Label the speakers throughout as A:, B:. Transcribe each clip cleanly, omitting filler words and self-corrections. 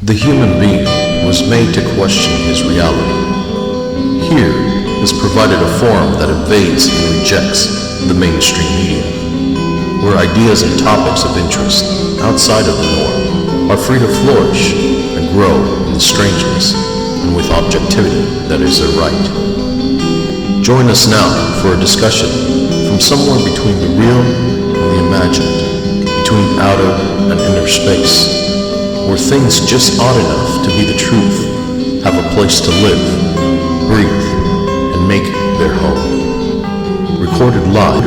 A: The human being was made to question his reality. Here is provided a forum that evades and rejects the mainstream media, where ideas and topics of interest outside of the norm are free to flourish and grow in the strangeness and with objectivity that is their right. Join us now for a discussion from somewhere between the real and the imagined, between outer and inner space, where things just odd enough to be the truth have a place to live, breathe, and make their home. Recorded live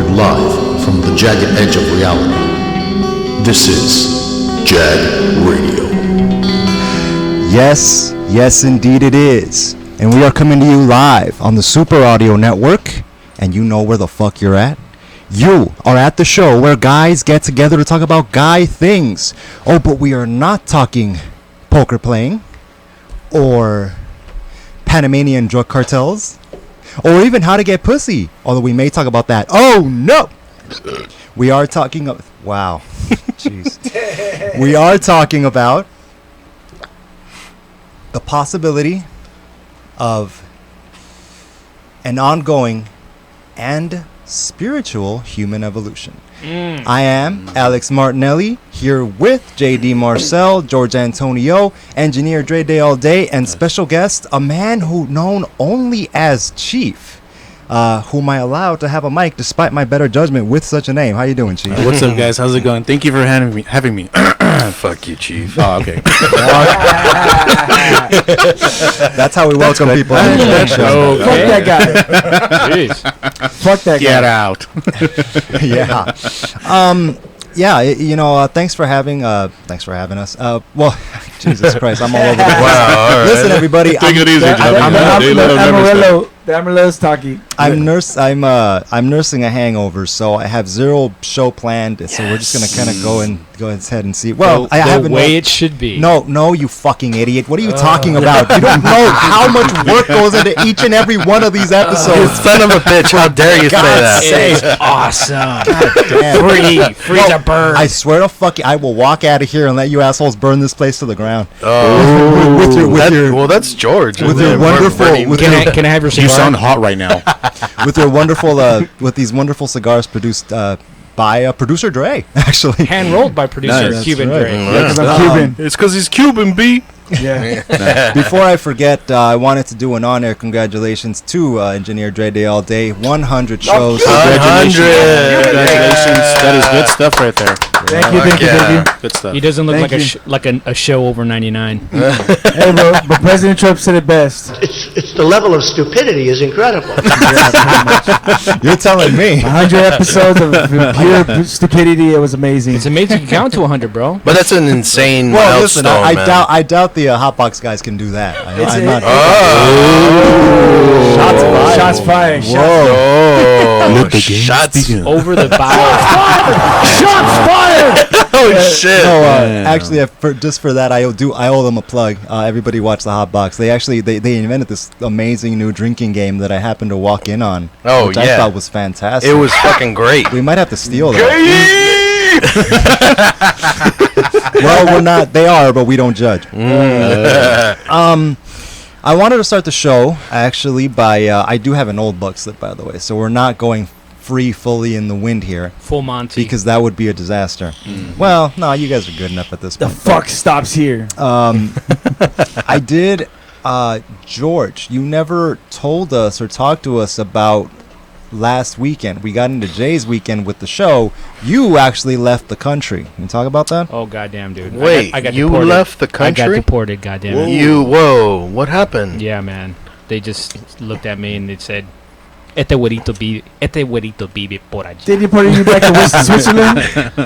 A: from the jagged edge of reality. This is JAG Radio.
B: Yes, indeed it is. And we are coming to you live on the Super Audio Network. And you know where the fuck you're at. You are at the show where guys get together to talk about guy things. Oh, but we are not talking poker playing or Panamanian drug cartels or even how to get pussy. Although we may talk about that. Oh, no. We are talking... Wow. Jeez. We are talking about the possibility of an ongoing and spiritual human evolution. I am Alex Martinelli, here with JD Marcel, George Antonio, engineer Dre Day All, and special guest, a man who known only as Chief, whom I allowed to have a mic despite my better judgment with such a name. How you doing, Chief?
C: What's up, guys? How's it going? Thank you for having me.
A: Fuck you, Chief.
C: Oh, okay.
B: That's how we welcome people.
C: Okay.
D: Fuck that guy.
C: Jeez.
D: Fuck that
C: Get
D: guy.
C: out.
B: Thanks for having us. Well, Jesus Christ, I'm all over the place.
A: Wow, all right.
B: Listen, everybody,
C: Take it easy,
D: The Amarillo's talking.
B: I'm nursing a hangover, so I have zero show planned. So we're just gonna kind of go ahead and see. Well, I haven't.
E: The way it should be.
B: No, you fucking idiot! What are you talking about? You don't know how much work goes into each and every one of these episodes.
A: Son of a bitch, how dare you say that?
E: It's awesome.
B: Damn.
E: Free to burn.
B: I swear to fucking, I will walk out of here and let you assholes burn this place to the ground.
A: Well, that's George.
B: With your wonderful,
E: Can I have your cigar?
C: You sound hot right now.
B: with your wonderful, with these wonderful cigars produced by producer Dre, actually.
E: Hand rolled by producer
B: Nice.
E: Cuban
B: That's
E: Dre.
B: right.
D: Yeah, 'cause I'm Cuban.
A: It's because he's Cuban, B.
D: Yeah.
B: Before I forget, I wanted to do an on-air congratulations to engineer Dre Day All, 100 shows.
C: Congratulations. That is good stuff right there.
D: Thank you.
C: Good stuff.
E: He doesn't look
D: Thank
E: like
D: you.
E: a show over 99.
D: Hey, bro, but President Trump said it best.
F: It's the level of stupidity is incredible.
B: You're telling me.
D: 100 episodes of pure stupidity. It was amazing.
E: It's amazing you count to 100, bro.
A: But that's an insane
B: Well, listen,
A: milestone, man.
B: I doubt the Hotbox guys can do that. I'm not.
D: Shots fired.
A: Oh, shots.
E: Over the bow.
D: Shots fired.
A: Oh, shit.
B: No, actually, just for that, I owe them a plug. Everybody watch the Hotbox. They invented this amazing new drinking game that I happened to walk in on.
A: Oh,
B: which
A: yeah.
B: I thought was fantastic.
A: It was fucking great.
B: We might have to steal that. Well, we're not. They are, but we don't judge. I wanted to start the show actually by I do have an old buck slip, by the way, so we're not going fully in the wind here
E: Full Monty.
B: because that would be a disaster. Well, no, you guys are good enough at this
D: The
B: point.
D: fuck stops here.
B: I did, George. You never told us or talked to us about last weekend. We got into Jay's weekend with the show. You actually left the country. Can you talk about that?
E: Oh, goddamn, dude.
A: Wait,
E: I got
A: you
E: deported.
A: left the
E: I got
A: country?
E: deported, goddamn it.
A: Whoa, what happened?
E: Yeah, man. They just looked at me and they said, Este güerito vive por allí.
D: Did you put you back to Switzerland?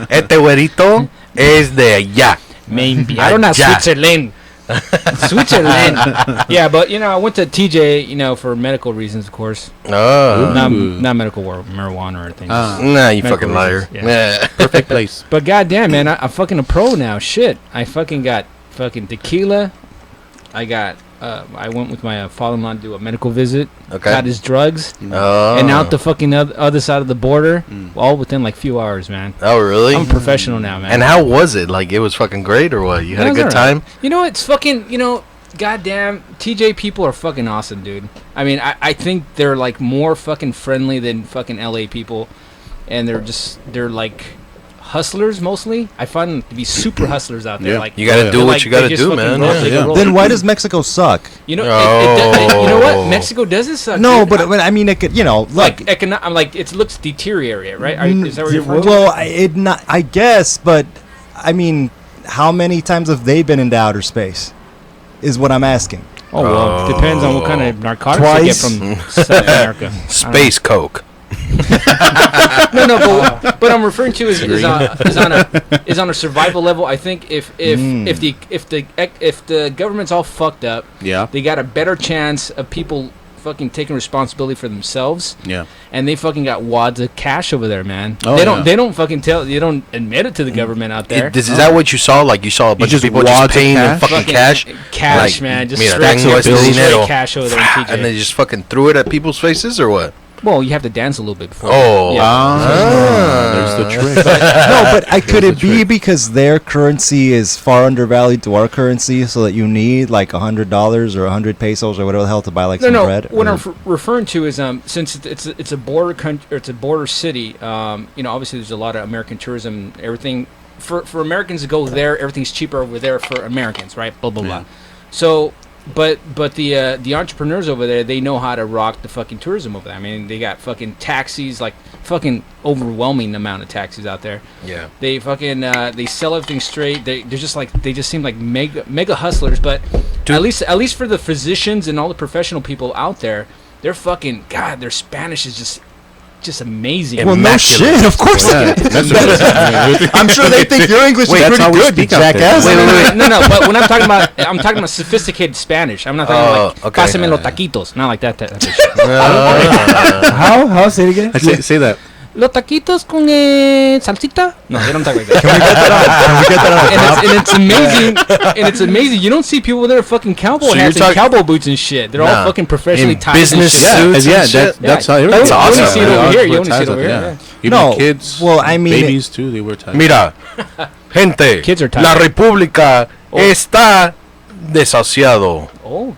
A: Este güerito es de allá.
E: Me enviaron a
A: Allá.
E: Switzerland. Switzerland. Yeah, but, I went to TJ, for medical reasons, of course.
A: Oh.
E: Not medical marijuana or anything.
A: Nah, you
E: Medical
A: fucking liar.
E: reasons, yeah.
A: Yeah.
C: Perfect place.
E: But goddamn, man, I'm fucking a pro now. Shit. I fucking got fucking tequila. I got I went with my father-in-law to do a medical visit.
G: Okay.
E: Got his drugs.
G: Oh.
E: And out the fucking other side of the border, all within like few hours, man.
G: Oh, really?
E: I'm a professional now, man.
G: And how was it? Like, it was fucking great or what? You had a
E: It was
G: good
E: alright.
G: time?
E: You know, it's fucking, goddamn, TJ people are fucking awesome, dude. I mean, I think they're like more fucking friendly than fucking LA people. And they're like hustlers mostly. I find them to be super hustlers out there.
C: Yeah.
E: Like
G: You gotta do
E: they're
G: what
E: like-
G: you gotta
E: they just
G: do,
E: fucking
G: man.
E: roll-
G: Yeah,
E: they can
C: yeah.
E: roll.
B: Then why does Mexico suck?
E: You know,
G: Oh.
E: you know what? Mexico doesn't suck.
B: No,
E: dude.
B: but I mean, it could,
E: like I'm like it looks deteriorate, right? Is that what you're referring to?
B: well, I guess, but I mean, how many times have they been into outer space? Is what I'm asking.
E: Oh well, depends on what kind of narcotics
B: Twice.
E: they get from South America.
G: Space Coke.
E: No, but what I'm referring to is on a survival level. I think if the government's all fucked up,
C: Yeah.
E: they got a better chance of people fucking taking responsibility for themselves.
C: Yeah.
E: And they fucking got wads of cash over there, man.
C: Oh,
E: they
C: yeah.
E: don't fucking they don't admit it to the government out there.
G: Is that what you saw? Like, you saw a bunch of
C: just
G: people just
C: wads of
G: paying in
C: cash?
G: fucking cash?
E: Cash,
G: Like,
E: man. Just
G: mira,
E: straight,
G: tengo este dinero.
E: cash over there in TJ.
G: And they just fucking threw it at people's faces or what?
E: Well, you have to dance a little bit before.
G: Oh.
C: Ah, there's the trick.
B: No, but could
C: There's
B: it
C: the
B: be
C: trick.
B: because their currency is far undervalued to our currency, so that you need like $100 or 100 pesos or whatever the hell to buy like some bread?
E: What
B: or-
E: I'm referring to is since it's a border country, or it's a border city. Obviously there's a lot of American tourism. Everything for Americans to go there, everything's cheaper over there for Americans, right? Blah blah blah. So, but the entrepreneurs over there, they know how to rock the fucking tourism over there. I mean, they got fucking taxis, like fucking overwhelming amount of taxis out there.
G: Yeah.
E: They fucking they sell everything straight. They just seem like mega hustlers. But at least for the physicians and all the professional people out there, they're fucking their Spanish is just amazing.
B: well, no
G: immaculate.
B: shit. Of course.
C: Yeah, that's what
B: I'm sure they think your English is
C: That's
B: pretty
C: how we
B: good, you
C: speak out there.
B: jackass.
G: Wait.
E: No. But when I'm talking about sophisticated Spanish. I'm not talking like
G: okay.
E: pásame los taquitos, not like that type of shit.
D: How? Say it again.
C: say that.
E: Los taquitos con salsita? No, they don't talk like that.
B: Can we get that on?
E: and it's amazing. And it's amazing. You don't see people with their fucking cowboy
G: So
E: hats
G: you're
E: and cowboy boots and shit. They're all
G: Nah.
E: fucking professionally
G: In
E: tied
G: business
E: and shit.
G: suits
C: Yeah,
G: and shit?
C: that's how
E: Yeah.
C: everybody.
G: That's awesome.
E: You only see it
G: man.
E: over here. You
C: Wear
E: only see it
C: ties
E: over
C: out
E: here.
C: there,
E: Yeah.
C: Even
B: No,
C: kids.
B: well, I mean,
C: babies too. They wear ties.
G: Mira, gente,
E: Kids are tired.
G: la república está desasiado.
E: Oh,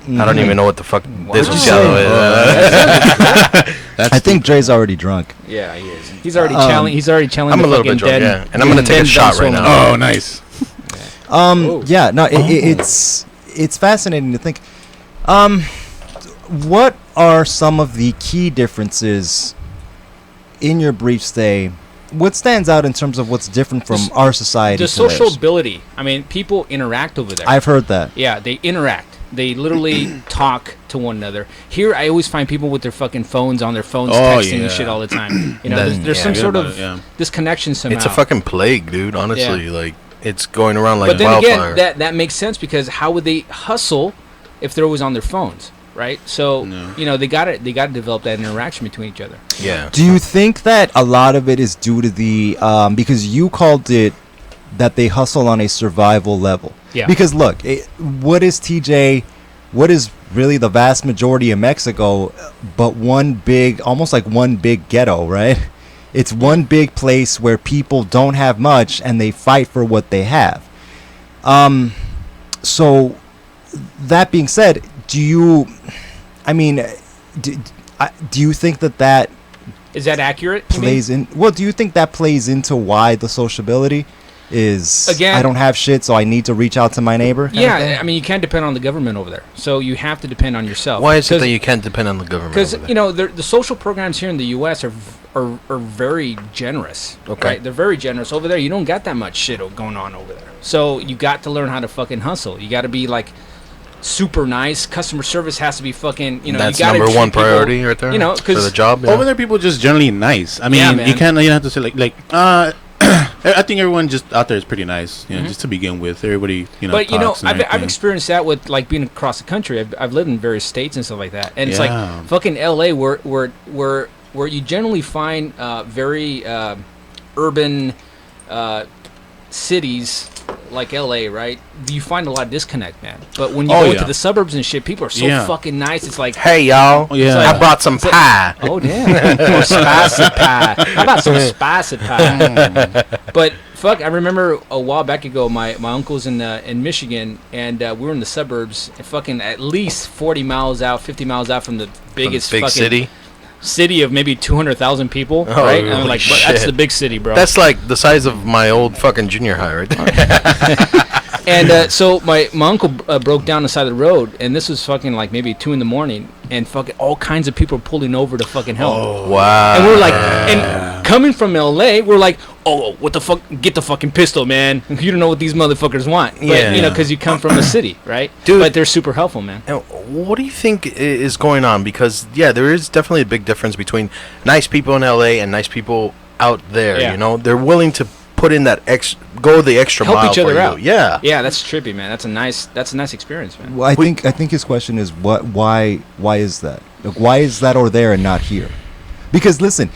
G: I don't even know what the fuck
E: Why'd you
G: desasiado is.
C: That's
B: I think Dre's already drunk.
E: yeah, he is. He's already channeling. He's already channeling.
G: I'm a
E: the
G: little bit
E: fucking
G: drunk,
E: dead,
G: yeah. And I'm gonna take a
E: dead
G: shot right
E: Venezuelan.
G: now.
C: Oh, nice.
E: Oh.
B: Yeah, no, it's fascinating to think. What are some of the key differences in your brief stay? What stands out in terms of what's different from our society?
E: The
B: to theirs?
E: sociability. I mean, people interact over there.
B: I've heard that.
E: Yeah, they interact. They literally talk to one another. Here, I always find people with their fucking phones on their phones,
C: Oh,
E: texting
C: yeah.
E: and shit all the time. You know,
G: Then,
E: there's
G: yeah.
E: some
C: Forget
E: sort
C: about
E: of
C: it, yeah.
E: disconnection somehow.
G: It's a fucking plague, dude. Honestly, like it's going around like
E: but then
G: wildfire.
E: again, that makes sense because how would they hustle if they're always on their phones, right? So
C: No.
E: they got to develop that interaction between each other.
G: yeah.
B: Do you think that a lot of it is due to the because you called it that they hustle on a survival level?
E: Yeah.
B: Because look, what is TJ? What is really the vast majority of Mexico, but almost like one big ghetto, right? It's one big place where people don't have much and they fight for what they have. So that being said, do you think that
E: Is that accurate? you mean?
B: plays in? Well, do you think that plays into why the sociability is?
E: Again-
B: I don't have shit, so I need to reach out to my neighbor. kind of thing?
E: Yeah, I mean, you can't depend on the government over there, so you have to depend on yourself.
G: Why is it that you can't depend on the government?
E: Because
G: over there?
E: the social programs here in the U.S. are very generous.
G: Okay.
E: Right? They're very generous over there. You don't got that much shit going on over there, so you got to learn how to fucking hustle. You got to be like super nice. Customer service has to be fucking.
G: That's
E: you gotta
G: number
E: treat
G: one
E: people,
G: priority right there.
E: You know,
G: for the
E: because
G: job. Yeah.
C: Over there, people just generally nice. I mean,
E: Yeah, man.
C: you don't have to say like. I think everyone just out there is pretty nice. You know, just to begin with, everybody.
E: But
C: talks and
E: I've
C: everything.
E: experienced that with like being across the country. I've lived in various states and stuff like that, and it's like
C: Yeah.
E: fucking L.A. where you generally find very urban cities like LA, right? You find a lot of disconnect, man. But when you
C: Oh,
E: go
C: yeah.
E: into the suburbs and shit, people are so
C: Yeah.
E: fucking nice. It's like,
G: Hey, y'all.
C: Yeah.
G: I brought some pie.
E: oh damn, or spicy pie. How about some spicy pie? But fuck, I remember a while back ago, my uncle's in Michigan, and we were in the suburbs, fucking at least 40 miles out, 50 miles out from the biggest
G: Big
E: fucking city of maybe 200,000 people,
G: Oh,
E: right? And I'm
G: holy
E: like, but that's
G: shit.
E: the big city, bro.
G: That's like the size of my old fucking junior high right there.
E: And so my uncle broke down the side of the road, and this was fucking like maybe 2 in the morning, and fucking all kinds of people pulling over to fucking help.
G: Oh, wow.
E: And we're like, and coming from LA, we're like, oh, what the fuck? Get the fucking pistol, man. You don't know what these motherfuckers want. But,
G: Yeah.
E: you know, because you come from a city, right?
G: Dude.
E: But they're super helpful, man.
G: Now, what do you think is going on? Because, yeah, there is definitely a big difference between nice people in LA and nice people out there,
E: Yeah.
G: you know? They're willing to put in that go the extra
E: Help
G: mile
E: each other
G: for
E: out.
G: you. Yeah.
E: Yeah, that's trippy, man. That's a nice experience, man.
B: Well, I think his question is why is that? Like, why is that over there and not here? Because listen,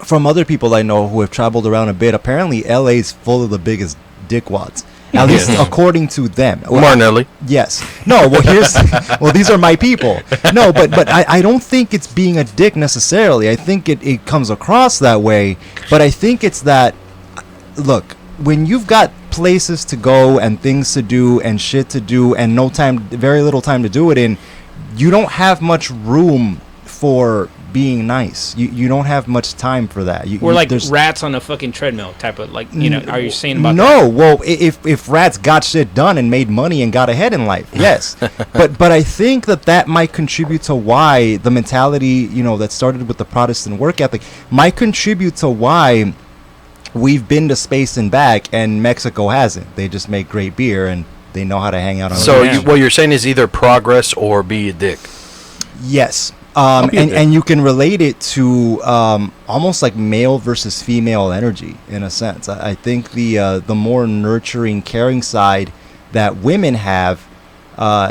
B: from other people I know who have traveled around a bit, apparently LA's full of the biggest dickwads. At least according to them. Well,
G: Martinelli.
B: yes. No, well here's well these are my people. No, but I don't think it's being a dick necessarily. I think it comes across that way, but I think it's that look, when you've got places to go and things to do and shit to do and very little time to do it in, you don't have much room for being nice. You don't have much time for that.
E: We're like
B: there's
E: rats on a fucking treadmill type of, like, you know, are you saying about that?
B: no, well, if rats got shit done and made money and got ahead in life, yes. but I think that might contribute to why the mentality, you know, that started with the Protestant work ethic might contribute to why we've been to space and back and Mexico hasn't. They just make great beer and they know how to hang out on
G: So
E: Yeah.
G: what you're saying is either progress or be a dick.
B: Yes.
C: be a dick.
B: And you can relate it to almost like male versus female energy in a sense. I think the more nurturing, caring side that women have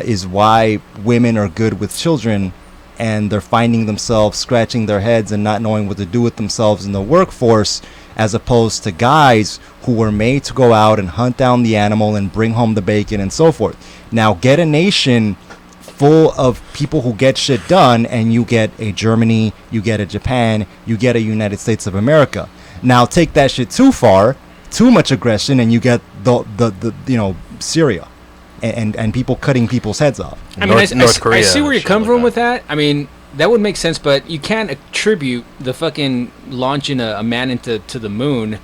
B: is why women are good with children, and they're finding themselves scratching their heads and not knowing what to do with themselves in the workforce, as opposed to guys who were made to go out and hunt down the animal and bring home the bacon and so forth. Now get a nation full of people who get shit done, and you get a Germany, you get a Japan, you get a United States of America. Now take that shit too far, too much aggression, and you get the you know, Syria and people cutting people's heads off.
E: I mean,
G: North Korea
E: I see where you're
G: shit
E: coming
G: like
E: from with that. I mean, that would make sense, but you can't attribute the fucking launching a man into the moon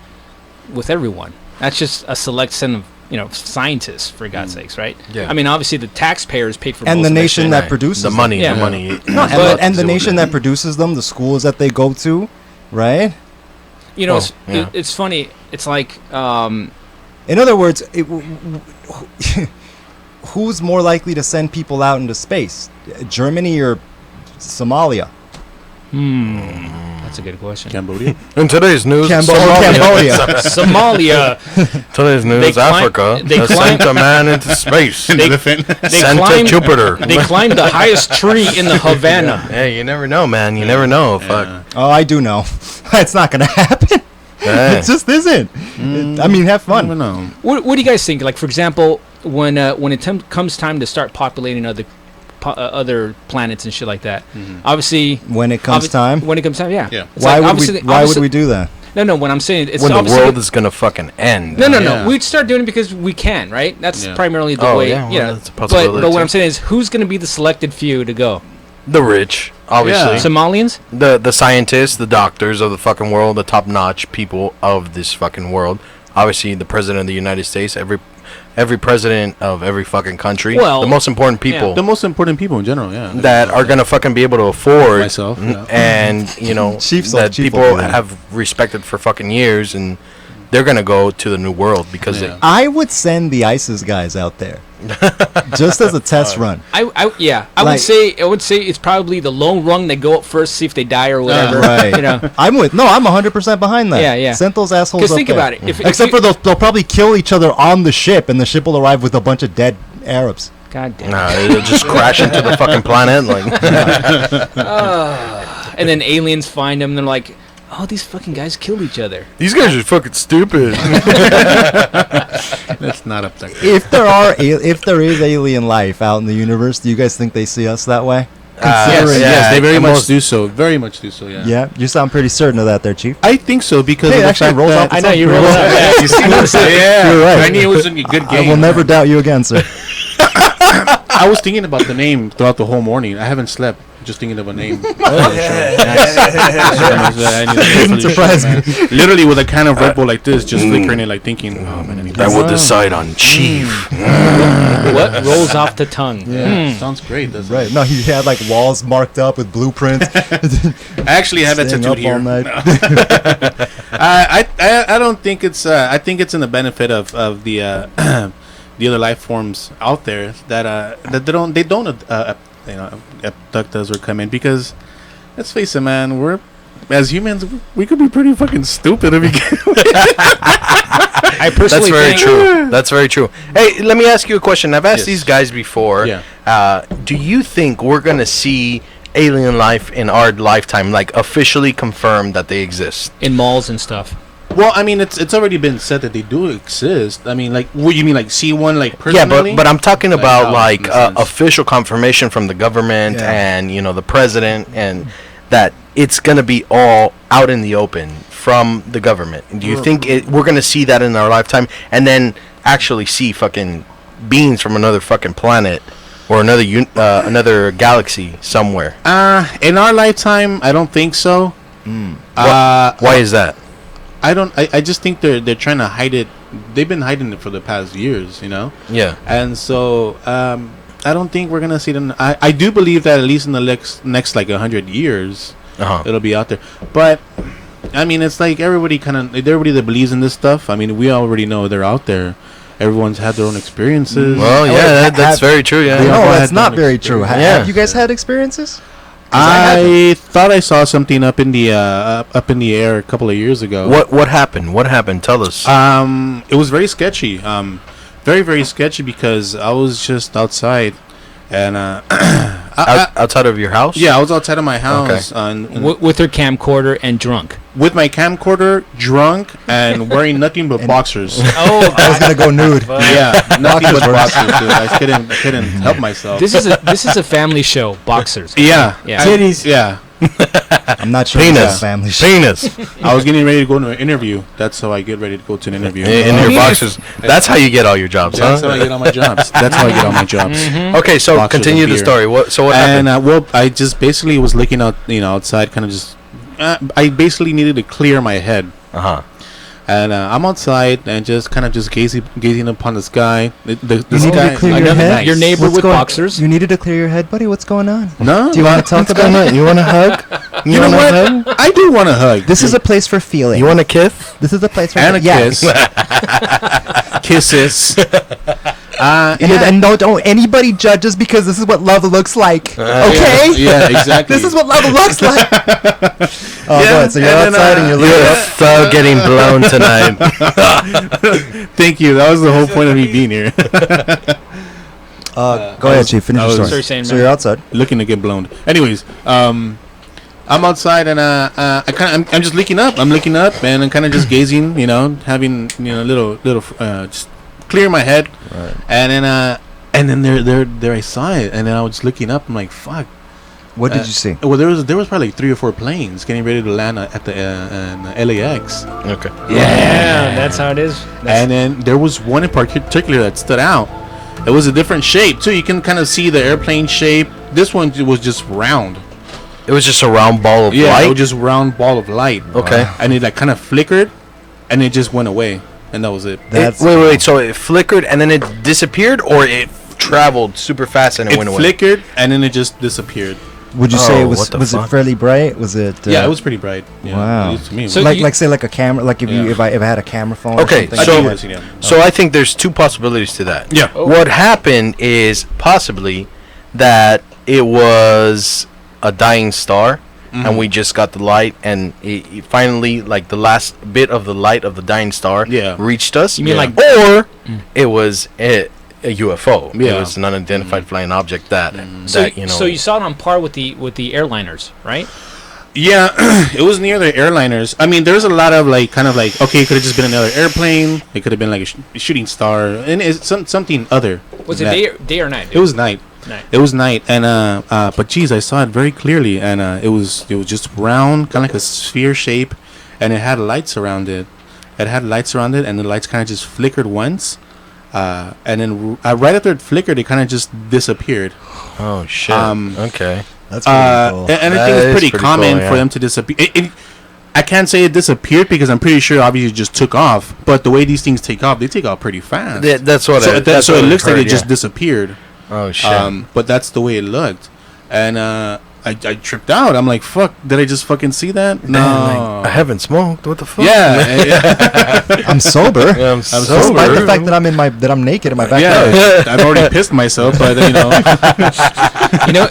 E: with everyone. That's just a select set of, you know, scientists, for God's sakes, right?
G: Yeah.
E: I mean, obviously the taxpayers paid for
B: And
E: most
B: the
E: of that
B: nation
E: shit.
B: that
G: Right.
B: produces
G: the
B: them.
G: money,
E: Yeah.
G: the money.
B: No,
E: But-
B: and the nation that produces them, the schools that they go to, right?
E: You know,
G: Oh,
E: it's,
G: yeah.
E: it's funny. It's like,
B: In other words, who's more likely to send people out into space, Germany or Somalia?
E: that's a good question.
C: Cambodia.
G: In today's news,
B: Cambodia.
E: Somalia.
G: Today's news,
E: climb-
G: Africa
E: they
G: has
E: climb-
G: sent a man into space.
E: They
C: Elephant.
G: Sent to
E: climbed-
G: Jupiter.
E: They climbed the highest tree in the Havana.
G: Hey, you never know, man. You never know. Fuck.
B: Oh, I do know. It's not going to happen.
G: Hey.
B: It just isn't. I mean, have
C: I don't
B: fun.
C: know.
E: What do you guys think? Like, for example, when it comes time to start populating other planets and shit like that, obviously
B: When it comes time.
E: when it comes time, yeah.
C: Yeah.
E: It's
B: Why
E: like,
B: would we?
E: obviously-
B: Why would
E: obviously-
B: we do that?
E: No. When I'm saying it's
G: When the
E: obviously-
G: world is gonna fucking end.
E: No.
C: Yeah.
E: We'd start doing it because we can, right? That's
C: Yeah.
E: primarily the
G: Oh,
E: way.
G: yeah, well,
E: you know.
G: that's a possibility
E: But what
G: too.
E: I'm saying is, who's going to be the selected few to go?
G: The rich, obviously.
C: Yeah.
E: Somalians?
G: The scientists, the doctors of the fucking world, the top-notch people of this fucking world. Obviously, the president of the United States, every president of every fucking country.
E: Well,
G: the most important people
C: The most important people in general, yeah.
G: that are gonna fucking be able to afford
C: Myself, yeah.
G: and you know
B: Chiefs
G: that
B: chief
G: people
B: over there.
G: have respected for fucking years, and they're gonna go to the new world because
C: Yeah.
B: I would send the ISIS guys out there, just as a test run.
E: I
B: Like-
E: would say it's probably the lone rung that go up first, see if they die or whatever.
B: Right.
E: You know.
B: I'm 100% behind that.
E: Yeah.
B: Send those assholes
E: Because
B: up
E: think
B: there.
E: about it. If
B: Except for they'll probably kill each other on the ship, and the ship will arrive with a bunch of dead Arabs.
E: God damn.
G: nah, it'll just crash into the fucking planet. Like,
E: And then aliens find them. And they're like, all these fucking guys killed each other.
G: These guys are fucking stupid.
C: That's not abducted.
B: If there is alien life out in the universe, do you guys think they see us that way?
C: Yes, they very much
G: most-
C: do so. Very much do so. Yeah.
B: Yeah, you sound pretty certain of that, there, Chief.
C: I think so because
B: Hey,
C: of the
B: actually,
C: fact
B: rolls
C: that
B: off the
E: I know
B: tongue.
E: you rolled it up. Yeah, you see what
C: Yeah,
B: You're right.
C: I knew it was a good
B: I
C: game.
B: will never doubt you again, sir.
C: I was thinking about the name throughout the whole morning. I haven't slept. Just thinking of a name.
B: Surprise me.
C: Literally with a can of Red Bull like this, just flickering it, like thinking, oh man,
G: That will decide on Chief.
E: What rolls off the tongue?
C: sounds great. Doesn't
B: Right.
C: it?
B: No, he had like walls marked up with blueprints.
C: I actually have that
B: Staying
C: tattooed
B: up
C: here.
B: all night.
C: I don't think it's. I think it's in the benefit of the the other life forms out there that they don't abduct us or come in, because let's face it, man, we're as humans we could be pretty fucking stupid if we get.
E: I personally
G: That's very
E: think
G: true. That's very true. Hey, let me ask you a question. I've asked
C: Yes.
G: these guys before.
C: Yeah.
G: Do you think we're gonna see alien life in our lifetime, like officially confirmed that they exist?
E: in malls and stuff.
C: Well, I mean, it's already been said that they do exist. I mean, like, what you mean, like, see one, like,
G: Yeah,
C: personally?
G: but I'm talking
C: Like
G: about
C: how,
G: like
C: in a sense?
G: official confirmation from the government
B: Yeah.
G: and the president, and that it's gonna be all out in the open from the government. Do you think we're gonna see that in our lifetime, and then actually see fucking beings from another fucking planet or another galaxy somewhere?
C: In our lifetime, I don't think so.
G: Why is that?
C: I just think they're trying to hide it. They've been hiding it for the past years,
G: Yeah.
C: And so I don't think we're gonna see them. I do believe that at least in the next like 100 years, it'll be out there. But I mean, it's like everybody that believes in this stuff. I mean, we already know they're out there. Everyone's had their own experiences.
G: Well, yeah, that's very true. Yeah.
C: Yeah.
B: No,
C: Go
B: that's
C: ahead,
B: not
C: Dominic.
B: very true.
G: Yeah.
B: Have you guys had experiences?
C: I thought I saw something up in the air a couple of years ago.
G: What happened? What happened? Tell us.
C: It was very sketchy. Very, very sketchy because I was just outside, and
G: Outside of your house?
C: yeah, I was outside of my house
E: With her camcorder and drunk.
C: with my camcorder, drunk, and wearing nothing but boxers.
E: Oh,
B: I was gonna go nude.
C: Yeah, nothing but boxers, dude. I couldn't help myself.
E: this is a family show. Boxers.
C: Yeah,
E: Yeah.
D: Titties.
C: yeah.
B: I'm not sure
G: Penis.
B: about family shit.
G: Penis.
C: I was getting ready to go to an interview. That's how I get ready to go to an interview.
G: In your boxes. That's how you get all your jobs,
C: That's how
G: huh?
C: I get all my jobs. That's how I get all my jobs.
G: Okay, so
C: Boxers
G: continue
C: and
G: the
C: beer.
G: story. What
C: And
G: happened?
C: I just basically was looking out, outside, kind of just. I basically needed to clear my head,
G: Uh-huh.
C: and I'm outside and just kind of just gazing upon the sky. This
B: You need
C: guy,
B: to clear
C: like,
B: your
C: another
B: head.
C: nice.
E: Your neighbor
B: What's
E: with
B: going-
E: boxers.
B: You needed to clear your head, buddy. What's going on?
C: No,
B: Do you want to talk about it?
G: You want a hug?
C: You know what? I do want a hug.
B: This is a place for feeling.
G: You want a kiss?
B: This is a place for
C: and a
B: yes.
C: kiss, kisses.
B: And don't anybody judge us because this is what love looks like. Okay?
C: Yeah, exactly.
B: This is what love looks like. Oh,
C: Yeah,
B: God, so you're
C: and then,
B: outside and you're
G: You're
B: looking.
G: so getting blown tonight.
C: Thank you. That was the whole point of me being here.
B: Go ahead, Chief. Finish
C: I
B: your
C: was-
B: story.
E: Sorry, saying,
B: So
E: man.
B: you're outside.
C: Looking to get blown. Anyways, I'm outside and I'm just looking up. I'm looking up and I'm kind of just gazing, having little just clear my head.
B: Right.
C: And then there I saw it, and then I was just looking up. I'm like, fuck.
B: What did you see?
C: Well, there was probably like 3 or 4 planes getting ready to land at the LAX.
G: Okay.
E: Yeah, that's how it is.
C: And then there was one in particular that stood out. It was a different shape too. You can kind of see the airplane shape. This one was just round.
G: It was just a round ball of
C: Yeah,
G: light?
C: it was just round ball of light.
G: Okay.
C: And it like kind of flickered, and it just went away, and that was it.
B: That's
G: Wait. So it flickered and then it disappeared, or it traveled super fast and it,
C: It
G: went away?
C: flickered, and then it just disappeared.
B: Would you say it
G: Oh,
B: was
G: what the
B: was it
G: fuck?
B: fairly bright? Was it?
C: Yeah, it was pretty bright. Yeah,
B: Wow.
C: at least to me.
E: So
B: like
E: you-
B: like say like a camera. Like if
C: Yeah.
B: if I had a camera phone.
G: Okay,
B: Or something
C: I
G: so-
C: think
B: like
C: it was,
B: that.
C: yeah.
G: So I think there's two possibilities to that.
C: Yeah.
G: What happened is possibly that it was a dying star, and we just got the light, and it finally, like the last bit of the light of the dying star,
C: Yeah.
G: reached us.
E: You mean
C: Yeah.
E: like
G: or it was a UFO. It
C: Yeah.
G: was an unidentified flying object that
E: so?
G: you know.
E: So you saw it on par with the airliners, right?
C: Yeah, it was near the airliners. I mean, there's a lot of like, kind of like, okay, it could have just been another airplane. It could have been like a shooting star, and it's something other.
E: Was it day or night? Dude?
C: It was night. It was night, and but geez, I saw it very clearly, and it was just round, kind of like a sphere shape, and it had lights around it. It had lights around it, and the lights kind of just flickered once, and then right after it flickered, it kind of just disappeared.
G: Oh shit. Okay.
B: That's pretty cool.
C: And I think it's pretty common for them to disappear. I can't say it disappeared because I'm pretty sure obviously it just took off. But the way these things take off, they take off pretty fast.
G: That's what.
C: So it looks like it just disappeared.
G: Oh shit.
C: But that's the way it looked, and I tripped out. I'm like, fuck, did I just fucking see that? No,
G: I haven't smoked. What the fuck?
C: Yeah.
B: I'm sober.
G: Yeah, I'm sober.
B: Despite the fact that I'm naked in my backyard.
C: Yeah, I've already pissed myself, but
E: You know,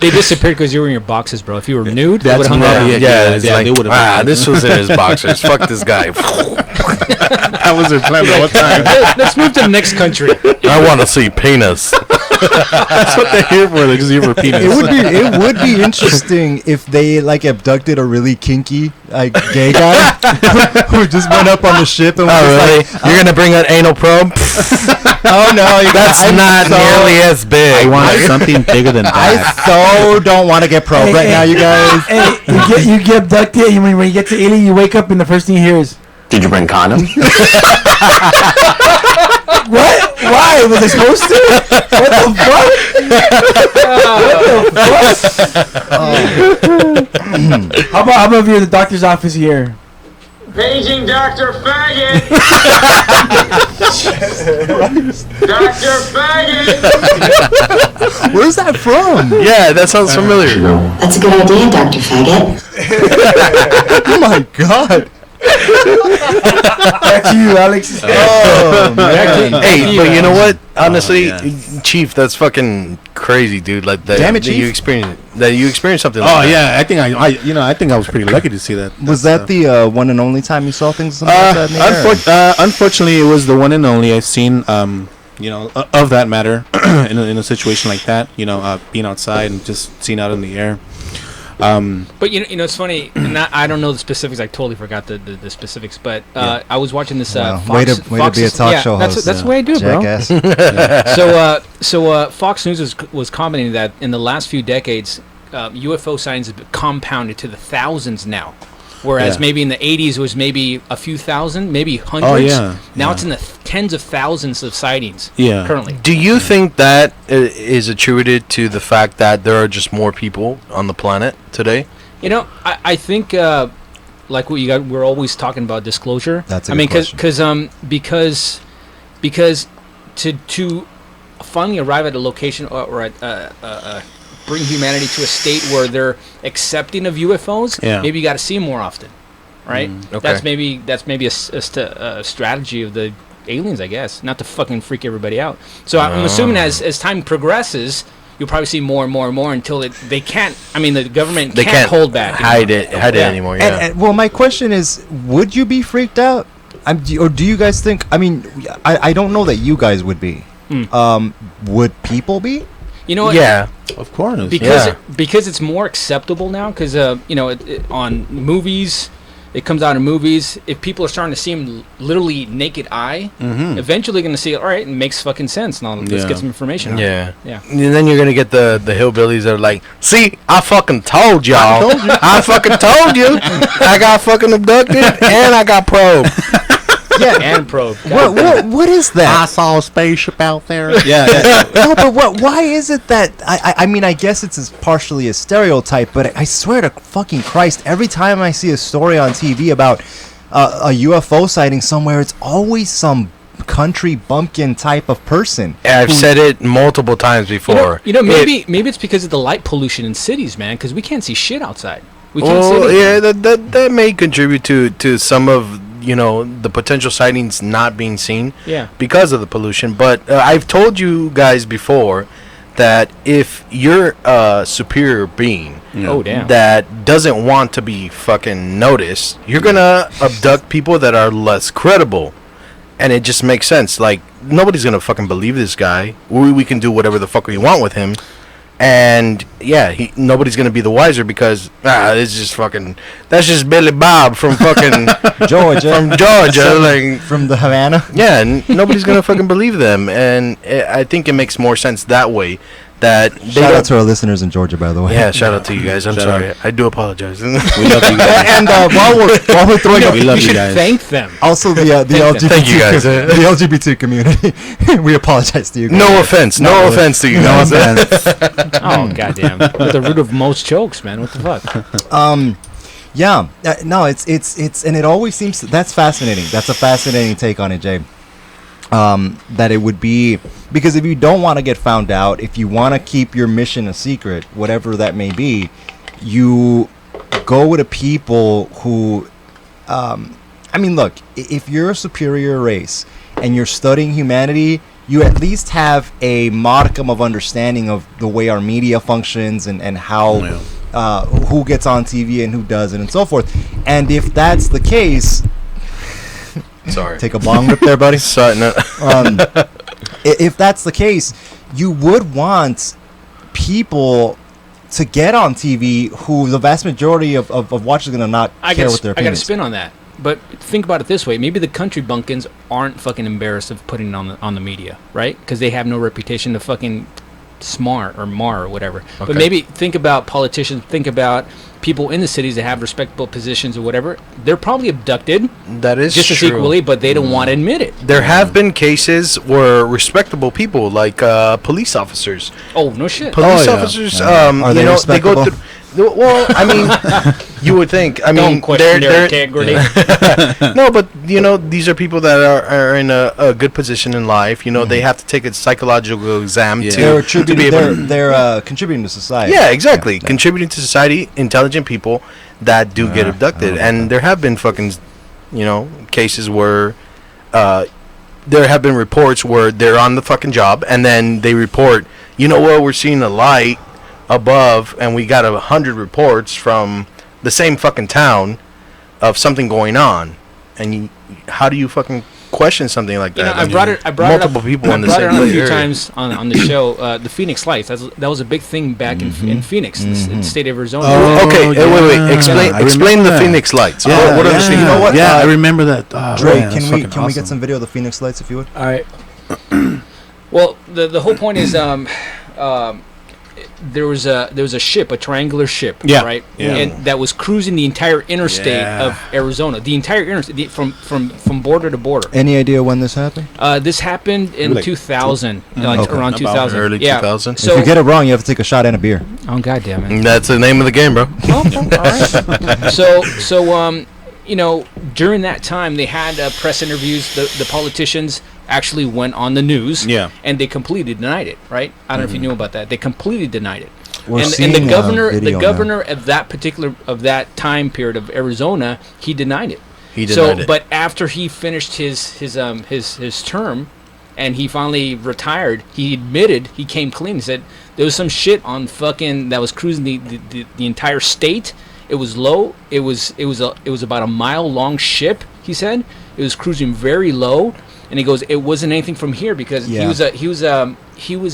E: they disappeared because you were in your boxes, bro. If you were nude, they would
C: that's
E: have hung
C: probably
E: out.
C: it.
G: Yeah, it's like,
C: they would have.
G: this was in his boxers. Fuck this guy.
C: That was their plan the whole time.
E: Let's move to the next country.
G: I want to see penis.
C: That's what they're here for. They're just here for penis.
B: It would be interesting if they like abducted a really kinky like gay guy who just went up on the ship and was
G: really?
B: like,
G: You're gonna bring an anal probe?
B: oh no,
G: That's not nearly as big.
C: I want something bigger than that.
B: I so don't want to get probed right now, you guys.
D: Hey, you get abducted, and when you get to Italy, you wake up and the first thing you hear is,
H: Did you bring condoms?
D: what? Why? Was I supposed to? What the fuck? How about if you're in the doctor's office here?
I: Paging Dr. Faggot! Dr. Faggot!
B: Where's that from?
G: Yeah, that sounds familiar.
J: That's a good idea, Dr. Faggot.
B: Oh my god.
D: Back to you, Alex.
B: Oh man.
G: Hey, but you know what? Honestly, Chief, that's fucking crazy, dude. Like that.
B: Damn it,
G: that
B: Chief.
G: you experienced something. Like that.
C: Yeah, I think I was pretty lucky to see that.
B: Was that the one and only time you saw things like that in the air?
C: Unfortunately, it was the one and only I've seen. Of that matter, in a situation like that, being outside and just seeing out in the air.
E: But you know, it's funny. I don't know the specifics. I totally forgot the specifics. But I was watching this. Fox,
B: way to be a talk show host.
E: That's the way I do it,
B: Jackass.
E: bro. So Fox News was commenting that in the last few decades, UFO sightings have been compounded to the thousands now. Whereas maybe in the 80s it was maybe a few thousand, maybe hundreds.
C: Oh, yeah.
E: Now it's in the tens of thousands of sightings.
C: Yeah.
E: Currently.
G: Do you think that is attributed to the fact that there are just more people on the planet today?
E: You know, I think like what you got. We're always talking about disclosure.
B: That's a good question.
E: Because to finally arrive at a location or at bring humanity to a state where they're accepting of UFOs, maybe you got to see them more often, right?
G: Okay.
E: That's maybe a strategy of the aliens, I guess, not to fucking freak everybody out. So I'm assuming as time progresses, you'll probably see more and more and more until they can't. I mean, the government can't hold back,
G: hide it anymore. Yeah.
B: And, well, my question is, would you be freaked out? Or do you guys think? I mean, I don't know that you guys would be. Would people be?
E: You know what?
G: Yeah,
C: of course.
E: Because it's more acceptable now. Because on movies, it comes out in movies. If people are starting to see them literally naked eye, eventually going to see it. All right, it makes fucking sense. Now let's get some information.
G: Yeah. And then you're gonna get the hillbillies that are like, "See, I fucking told y'all. I fucking told you. I got fucking abducted and I got probed."
B: Yeah,
E: and probe.
B: What is that?
C: I saw a spaceship out there.
B: No, but why is it that I mean, I guess it's partially a stereotype, but I swear to fucking Christ, every time I see a story on TV about a UFO sighting somewhere, it's always some country bumpkin type of person.
G: I've said it multiple times before.
E: Maybe it's because of the light pollution in cities, man, because we can't see shit outside. We can't
G: see that may contribute to some of the potential sightings not being seen because of the pollution. But I've told you guys before that if you're a superior being that doesn't want to be fucking noticed, you're gonna abduct people that are less credible, and it just makes sense. Like, nobody's gonna fucking believe this guy. We can do whatever the fuck we want with him, And yeah, nobody's gonna be the wiser because it's just fucking. That's just Billy Bob from fucking
B: Georgia.
G: From Georgia, like
B: from the Havana.
G: Yeah, and nobody's gonna fucking believe them. And I think it makes more sense that way. That
B: shout out to our listeners in Georgia, by the way.
G: Yeah, shout out to you guys. I'm sorry. I do apologize. We love
B: you guys. And while we're throwing up,
E: we love you guys. Thank them.
B: Also, the LGBT
G: thank you guys.
B: the LGBT community. We apologize to you guys.
G: No offense. No offense to you guys.
B: No offense.
E: Oh goddamn! At the root of most jokes, man. What the fuck?
B: Yeah. No, it's and it always seems that's fascinating. That's a fascinating take on it, Jay. That it would be because if you don't want to get found out, if you want to keep your mission a secret, whatever that may be, you go with the people who I mean, look, if you're a superior race and you're studying humanity, you at least have a modicum of understanding of the way our media functions and how who gets on TV and who doesn't and so forth. And if that's the case,
G: sorry,
B: take a bong rip there, buddy.
G: Sorry, no.
B: If that's the case, you would want people to get on TV who the vast majority of watchers are going to not care what their opinion is.
E: I got to spin on that. But think about it this way. Maybe the country bumpkins aren't fucking embarrassed of putting it on the media, right? Because they have no reputation to fucking smart or mar or whatever. Okay. But maybe think about politicians, think about people in the cities that have respectable positions or whatever. They're probably abducted.
G: That is
E: just
G: true.
E: As equally, but they don't want to admit it.
G: There have been cases where respectable people, like police officers.
E: Oh no shit.
G: Police officers,
B: are they respectable?
G: They go through. Well, I mean, you would think. I mean,
E: don't question their integrity.
G: No, but these are people that are in a good position in life. They have to take a psychological exam to be able.
B: They're contributing to society.
G: Yeah, exactly. Yeah. Contributing to society, intelligent people that do get abducted, and there have been fucking, cases where, there have been reports where they're on the fucking job, and then they report, we're seeing a light above, and we got 100 reports from the same fucking town of something going on, and how do you fucking question something like that?
E: I brought
G: multiple people in the same
E: area. A few times on the show. The Phoenix Lights. That was a big thing back in Phoenix, in the state of Arizona.
G: Okay, wait. Explain the Phoenix Lights.
B: Yeah,
G: what are the?
B: You know what?
C: Yeah, I remember that. Oh,
B: Dre,
C: man,
B: can we get some video of the Phoenix Lights if you would?
D: All right.
E: Well, the whole point is there was a ship, a triangular ship, right? Yeah. And that was cruising the entire interstate of Arizona, the entire interstate from border to border.
B: Any idea when this happened?
E: This happened in 2000, around 2000,
G: early 2000.
B: So if you get it wrong, you have to take a shot and a beer.
E: Oh goddamn it!
G: That's the name of the game, bro.
E: All right. So during that time, they had press interviews. The politicians actually went on the news, and they completely denied it. Right? I don't know if you knew about that. They completely denied it. And the governor of that time period of Arizona, he denied it.
G: He denied it.
E: But after he finished his term, and he finally retired, he admitted, he came clean. He said there was some shit on fucking that was cruising the entire state. It was low. It was about a mile long ship. He said it was cruising very low, and he goes, it wasn't anything from here because he was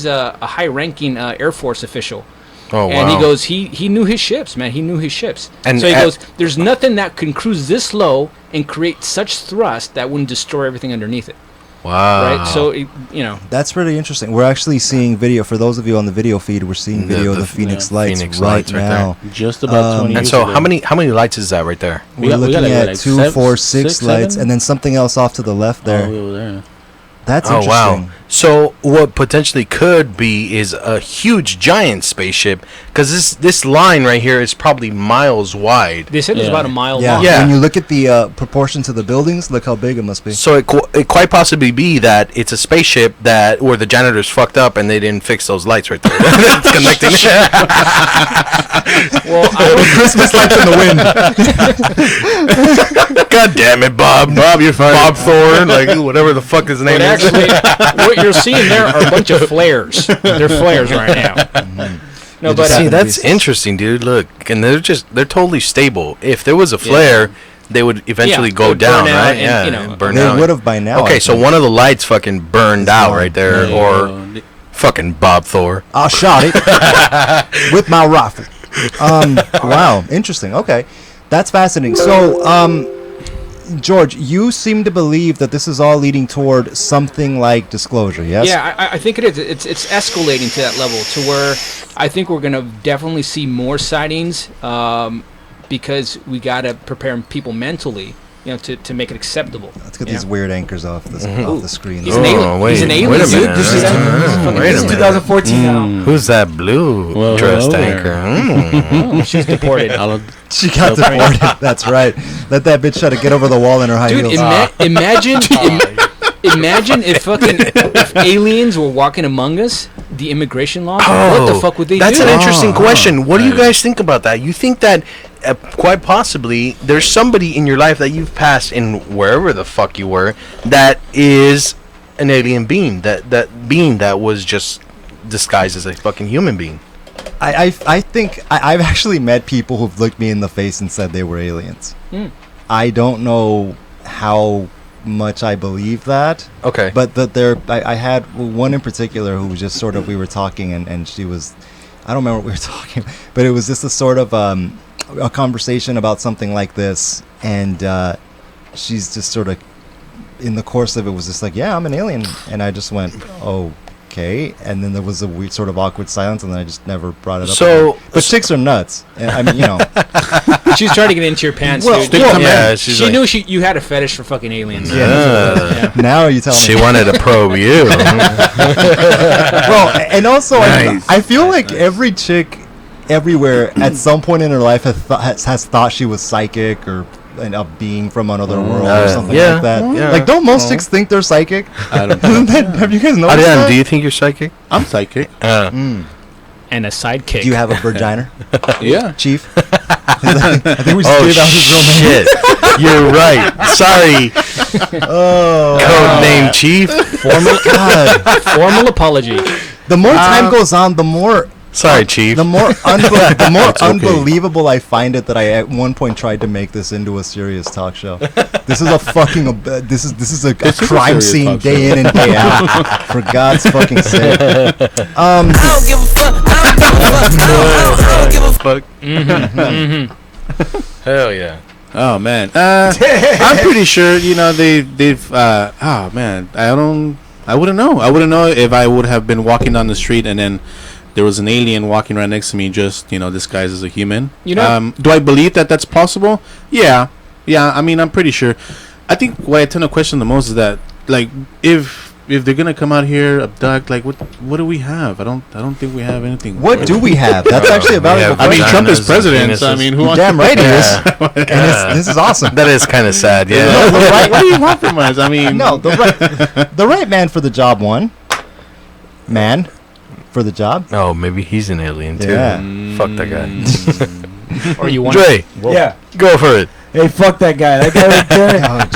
E: a high ranking Air Force official.
G: Oh, wow.
E: And he goes, he knew his ships, man. He knew his ships. And so he goes, there's nothing that can cruise this low and create such thrust that wouldn't destroy everything underneath it.
G: Wow.
E: Right? So,
B: that's really interesting. We're actually seeing video, for those of you on the video feed, we're seeing video of the Phoenix Lights right now.
C: Just about 20 years
G: And so
C: ago.
G: how many lights is that right there?
B: We're looking at 2, 4, 6 lights, and then something else off to the left there.
C: Oh, there.
B: That's interesting.
G: Wow. So what potentially could be is a huge giant spaceship, because this line right here is probably miles wide.
E: They said it was about a mile long.
B: Yeah. When you look at the proportion to the buildings, look how big it must be.
G: So it quite possibly be that it's a spaceship where the janitors fucked up and they didn't fix those lights right there. It's connecting.
B: Christmas lights in the wind.
G: God damn it, Bob.
C: Bob, you're fired.
G: Bob Thorne, like whatever the fuck his name
E: But
G: is.
E: actually, what you're seeing there are a bunch of flares. They're flares right now. No, but
G: see, that's interesting, dude. Look, and they're totally stable. If there was a flare, they would eventually go down, right?
B: Burn out. They would have by now.
G: Okay, so one of the lights fucking burned out right there, or Fucking Bob Thor.
B: I'll shot it with my rifle. Wow, interesting. Okay, that's fascinating. So, George, you seem to believe that this is all leading toward something like disclosure, yes?
E: Yeah, I think it is. It's escalating to that level to where I think we're going to definitely see more sightings because we got to prepare people mentally, to make it acceptable.
B: Let's get these weird anchors off the screen.
E: He's an alien.
G: Wait,
E: He's an alien.
G: wait a minute.
D: This is
G: Wait a minute.
D: 2014 now.
G: Who's that blue dressed anchor?
E: Oh, she's deported.
B: She got deported. That's right. Let that bitch try to get over the wall in her high
E: Dude,
B: heels.
E: imagine if aliens were walking among us, the immigration laws. What the fuck would they do?
G: That's an interesting question. What do you guys think about that? You think that quite possibly there's somebody in your life that you've passed in wherever the fuck you were that is an alien being, that being that was just disguised as a fucking human being?
B: I think I've actually met people who've looked me in the face and said they were aliens. I don't know how much I believe that.
G: Okay.
B: But I had one in particular who was just sort of, we were talking and she was, I don't remember what we were talking, but it was just a sort of a conversation about something like this, and she's just sort of, in the course of it, was just like, yeah, I'm an alien, and I just went, okay, and then there was a weird sort of awkward silence, and then I just never brought it up again. But chicks are nuts, and I mean,
E: she's trying to get into your pants,
B: well,
E: dude.
B: yeah,
E: she knew you had a fetish for fucking aliens.
B: Yeah. Now you tell me.
G: She wanted to probe you.
B: Well, and also,
G: Nice.
B: I feel like every chick everywhere at some point in her life has thought she was psychic or a being from another world or something like that.
G: Yeah.
B: Like, don't most chicks think they're psychic?
C: I don't
B: Have you guys noticed that?
G: Do you think you're psychic?
C: I'm psychic.
E: And a sidekick.
B: Do you have a vagina?
C: Yeah.
B: Chief? I think we should give out his real name.
G: Shit. You're right. Sorry. Code name Chief.
E: Formal apology.
B: The more time goes on, the more...
G: Sorry, Chief.
B: The more unbelievable I find it that I at one point tried to make this into a serious talk show. This is a fucking this is a crime scene day in and day out. For God's fucking sake.
H: I don't give a fuck. I don't give a fuck.
G: Hell yeah.
C: Oh man. I'm pretty sure they've. Oh man. I wouldn't know. I wouldn't know if I would have been walking down the street and then there was an alien walking right next to me, just disguised as a human. Do I believe that that's possible? Yeah. I mean, I'm pretty sure. I think what I tend to question the most is that, like, if they're gonna come out here, abduct, like, what do we have? I don't think we have anything.
B: What do we have? That's actually a valuable question.
C: I mean, Trump is president, so I mean, who?
B: Damn right he is. And this is awesome.
G: That is kind of sad. Yeah.
C: No, what do you want from us? I mean,
B: no, the right man for the job won. Man. For the job?
G: Oh, maybe he's an alien too.
B: Yeah.
G: Fuck that guy.
E: Or you want
G: Dre?
D: Yeah.
G: Go for it.
D: Hey, fuck that guy. That guy right there,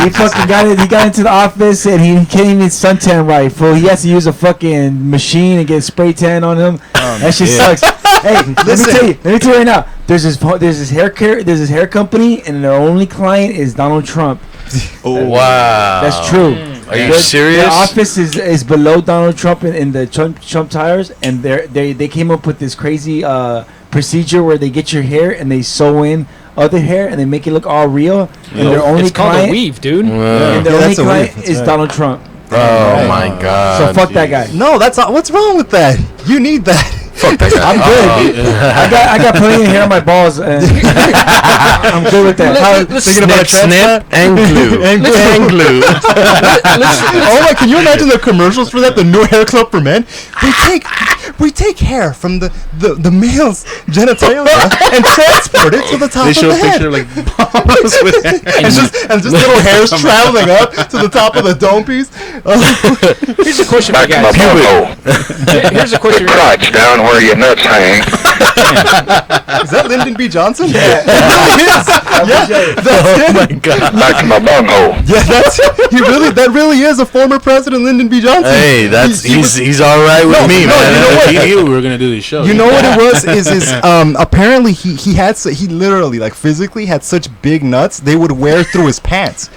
D: he fucking got it. He got into the office and he can't even suntan right. Fool. He has to use a fucking machine and get spray tan on him. That shit sucks. Hey, let me tell you right now. There's this hair company, and their only client is Donald Trump.
G: Oh wow,
D: that's true.
G: Are you serious?
D: Their office is below Donald Trump in the Trump tires, and they came up with this crazy procedure where they get your hair and they sew in other hair and they make it look all real. And their only
E: it's called
D: client,
E: a weave, dude.
D: And their only client is Donald Trump.
G: Oh my God!
D: So fuck that guy.
B: No, that's not. What's wrong with that? You need that.
G: Fuck that guy.
D: I'm good. I got plenty of hair on my balls. And I'm good with that.
G: Thinking about snip and glue. and glue.
B: Oh my! Can you imagine the commercials for that? The new hair club for men. We take hair from the male's genitalia and transport it to the top of the head.
C: They show a picture like balls with hair.
B: and just little hairs traveling up to the top of the dome piece.
E: Here's a question for you guys. Here's a question.
K: Crotch down where your nuts hang.
B: Is that Lyndon B. Johnson?
D: Yeah.
G: Oh my God!
K: Back to my bunghole.
B: Yeah, that really is a former president, Lyndon B. Johnson.
G: Hey, he's all right with me, man.
B: You know what?
C: He knew we were gonna do this show.
B: You know what it was? Is apparently he literally, like, physically had such big nuts they would wear through his pants,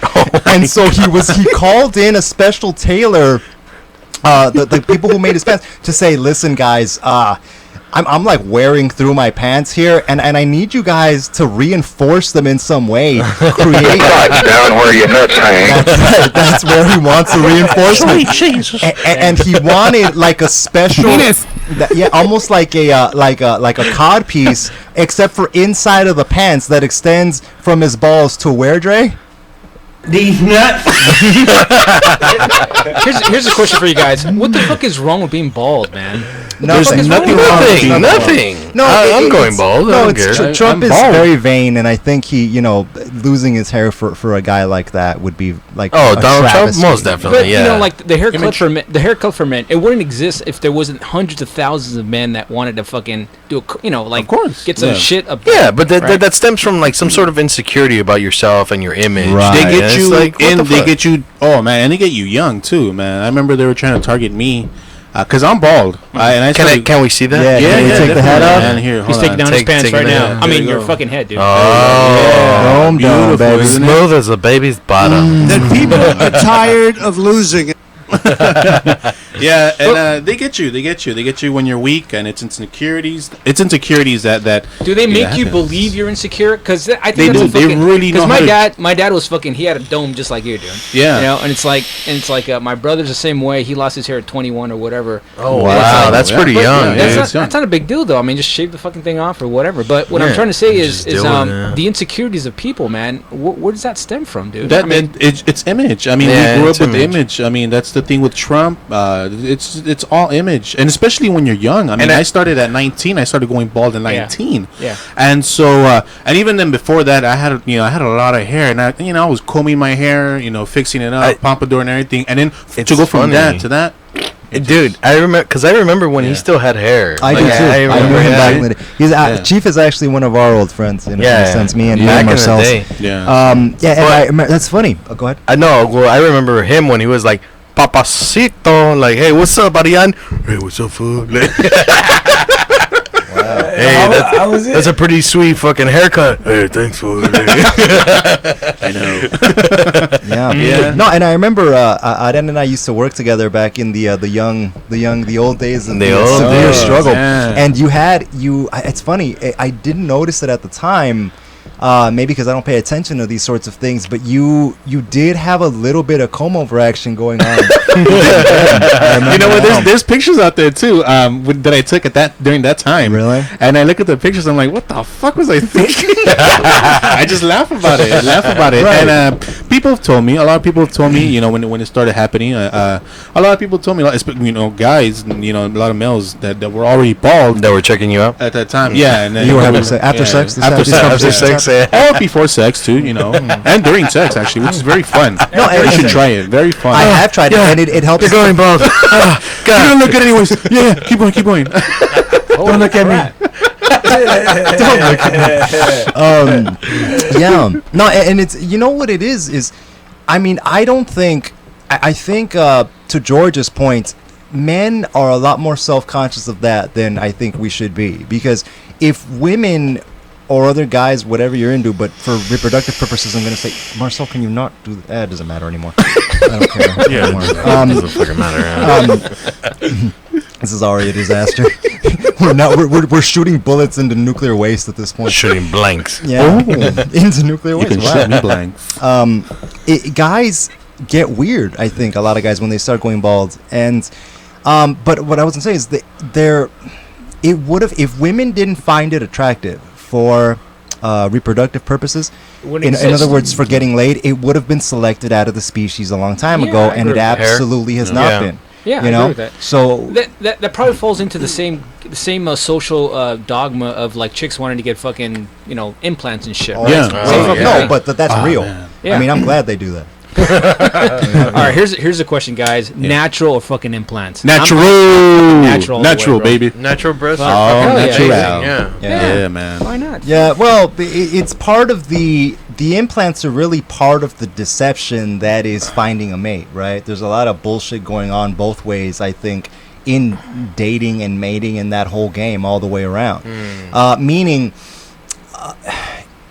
B: and so he called in a special tailor the people who made his pants to say, listen, guys, I'm like wearing through my pants here, and I need you guys to reinforce them in some way. Create
K: down where your nuts hang.
B: That's where he wants the reinforcement. And he wanted like a special, almost like a cod piece, except for inside of the pants that extends from his balls to where, Dre?
F: These nuts.
E: Here's a question for you guys. What the fuck is wrong with being bald, man?
B: There's nothing.
G: No, I'm going bald.
B: No, Trump is
C: bald.
B: very vain, and I think he, losing his hair for a guy like that would be like.
G: Oh, Donald Trump,
B: travesty.
G: most definitely.
E: But
G: Yeah.
E: like the haircut for men, it wouldn't exist if there wasn't hundreds of thousands of men that wanted to fucking do
C: Of course.
E: get some shit up.
G: Yeah, but
E: right?
G: that stems from like some sort of insecurity about yourself and your image.
B: Right.
C: They
G: And
C: get
G: it's
C: you
G: like, what the
C: they
G: fuck?
C: get you. Oh man, and they get you young too, man. I remember they were trying to target me because I'm bald.
G: Can we see that?
B: Yeah, can we take the head off?
C: Man, here,
E: He's
C: hold
E: taking
C: on.
E: down his pants right
G: the
E: now.
G: head.
E: I
C: There
E: mean,
C: you
E: your
C: go.
E: fucking head, dude.
G: Oh,
B: Dome,
C: beautiful,
B: baby.
C: isn't it?
G: smooth as a baby's bottom.
L: That people are tired of losing.
C: Yeah, and they get you. They get you when you're weak, and it's insecurities. It's insecurities that.
E: Do they make you
C: happens.
E: believe you're insecure? Because I think
C: They
E: that's
C: do.
E: a fucking,
C: They really know
E: Because
C: how to-
E: my dad was fucking. He had a dome just like you're doing.
C: Yeah.
E: You know, and it's like my brother's the same way. He lost his hair at 21 or whatever.
G: Oh,
B: Wow.
G: wow. That's pretty
C: But,
G: young.
C: yeah,
G: dude.
C: it's young.
E: That's not a big deal, though. I mean, just shave the fucking thing off or whatever. But what I'm
G: Yeah.
E: trying to say
G: Just
E: is
G: do it, yeah.
E: the insecurities of people, man. Where does that stem from, dude?
C: That
E: I mean,
C: it's image. I mean,
G: Yeah,
C: we grew
G: it's
C: up with
G: image.
C: image. I mean, that's the thing with Trump. It's all image, and especially when you're young. I mean, I started at 19. I started going bald at 19.
E: Yeah.
C: And so, and even then before that, I had a lot of hair, and I was combing my hair, fixing it up, pompadour and everything, and then
G: It's
C: to go from
G: funny.
C: that to that.
G: Dude, I remember when he still had hair.
B: I
G: Like,
B: do too. I
G: remember
B: knew him back
G: him.
B: in the day. Chief is actually one of our old friends in a sense. Me and
G: back in the
B: Marcel.
G: day.
C: Yeah.
B: And I remember, that's funny. Oh, go ahead.
G: I know. Well, I remember him when he was like, Papacito, like, hey, what's up, Ariane? Hey, what's up, fool? Hey, that's a pretty sweet fucking haircut. Hey, thanks, fool.
C: I know.
B: Yeah. No, and I remember Aren and I used to work together back in the old days of the
G: old
B: severe
G: days,
B: struggle.
C: yeah.
B: And it's funny. I didn't notice it at the time. Maybe because I don't pay attention to these sorts of things, but you did have a little bit of comb over action going on.
C: You know what? There's pictures out there too that I took during that time.
B: Really?
C: And I look at the pictures. I'm like, what the fuck was I thinking? I just laugh about it.
B: Right.
C: And people have told me. A lot of people have told me. When it started happening. A lot of people told me. Guys. A lot of males that were already bald
G: That were checking you out?
C: at that time. Yeah. And then
B: You were having sex after sex.
C: After sex.
G: yeah.
C: Or before sex too. And during sex actually, which is very fun.
B: No,
C: you should try it. Very fun.
B: I have tried it, and it helps.
G: You're going bald.
C: You don't look good anyways. Yeah. Keep going.
D: Don't look at me.
B: Yeah. No, and it's what it is I mean, I don't think I think to George's point, men are a lot more self-conscious of that than I think we should be, because if women or other guys, whatever you're into, but for reproductive purposes, I'm going to say, Marcel, can you not do that? It doesn't matter anymore. I don't care anymore.
G: Doesn't fucking matter.
B: This is already a disaster. We're shooting bullets into nuclear waste at this point.
G: Shooting blanks.
B: Yeah, into nuclear
C: You
B: waste.
C: can shoot me blanks.
B: Guys get weird. I think a lot of guys when they start going bald, and but what I was gonna say is that it would have, if women didn't find it attractive for reproductive purposes, in other words, for getting laid, it would have been selected out of the species a long time ago,
E: I
B: and
E: agree
B: it
E: with that.
B: absolutely has not been.
E: Yeah,
B: you
E: I
B: know.
E: agree with that.
B: So
E: that probably falls into the same social dogma of like chicks wanting to get fucking implants and shit. Right?
C: Yeah.
E: Same fucking
B: no,
E: thing.
B: but that's real.
C: Man.
E: Yeah.
B: I mean, I'm glad they do that.
E: All right, here's a question, guys. Natural or fucking implants?
C: Natural,
E: Natural,
C: natural, baby.
G: Natural breast.
C: Oh,
E: hell yeah.
C: natural.
G: Yeah.
C: Yeah, man.
E: Why not?
B: Yeah, well, it's part of the implants are really part of the deception that is finding a mate, right? There's a lot of bullshit going on both ways, I think, in dating and mating and that whole game all the way around. Meaning,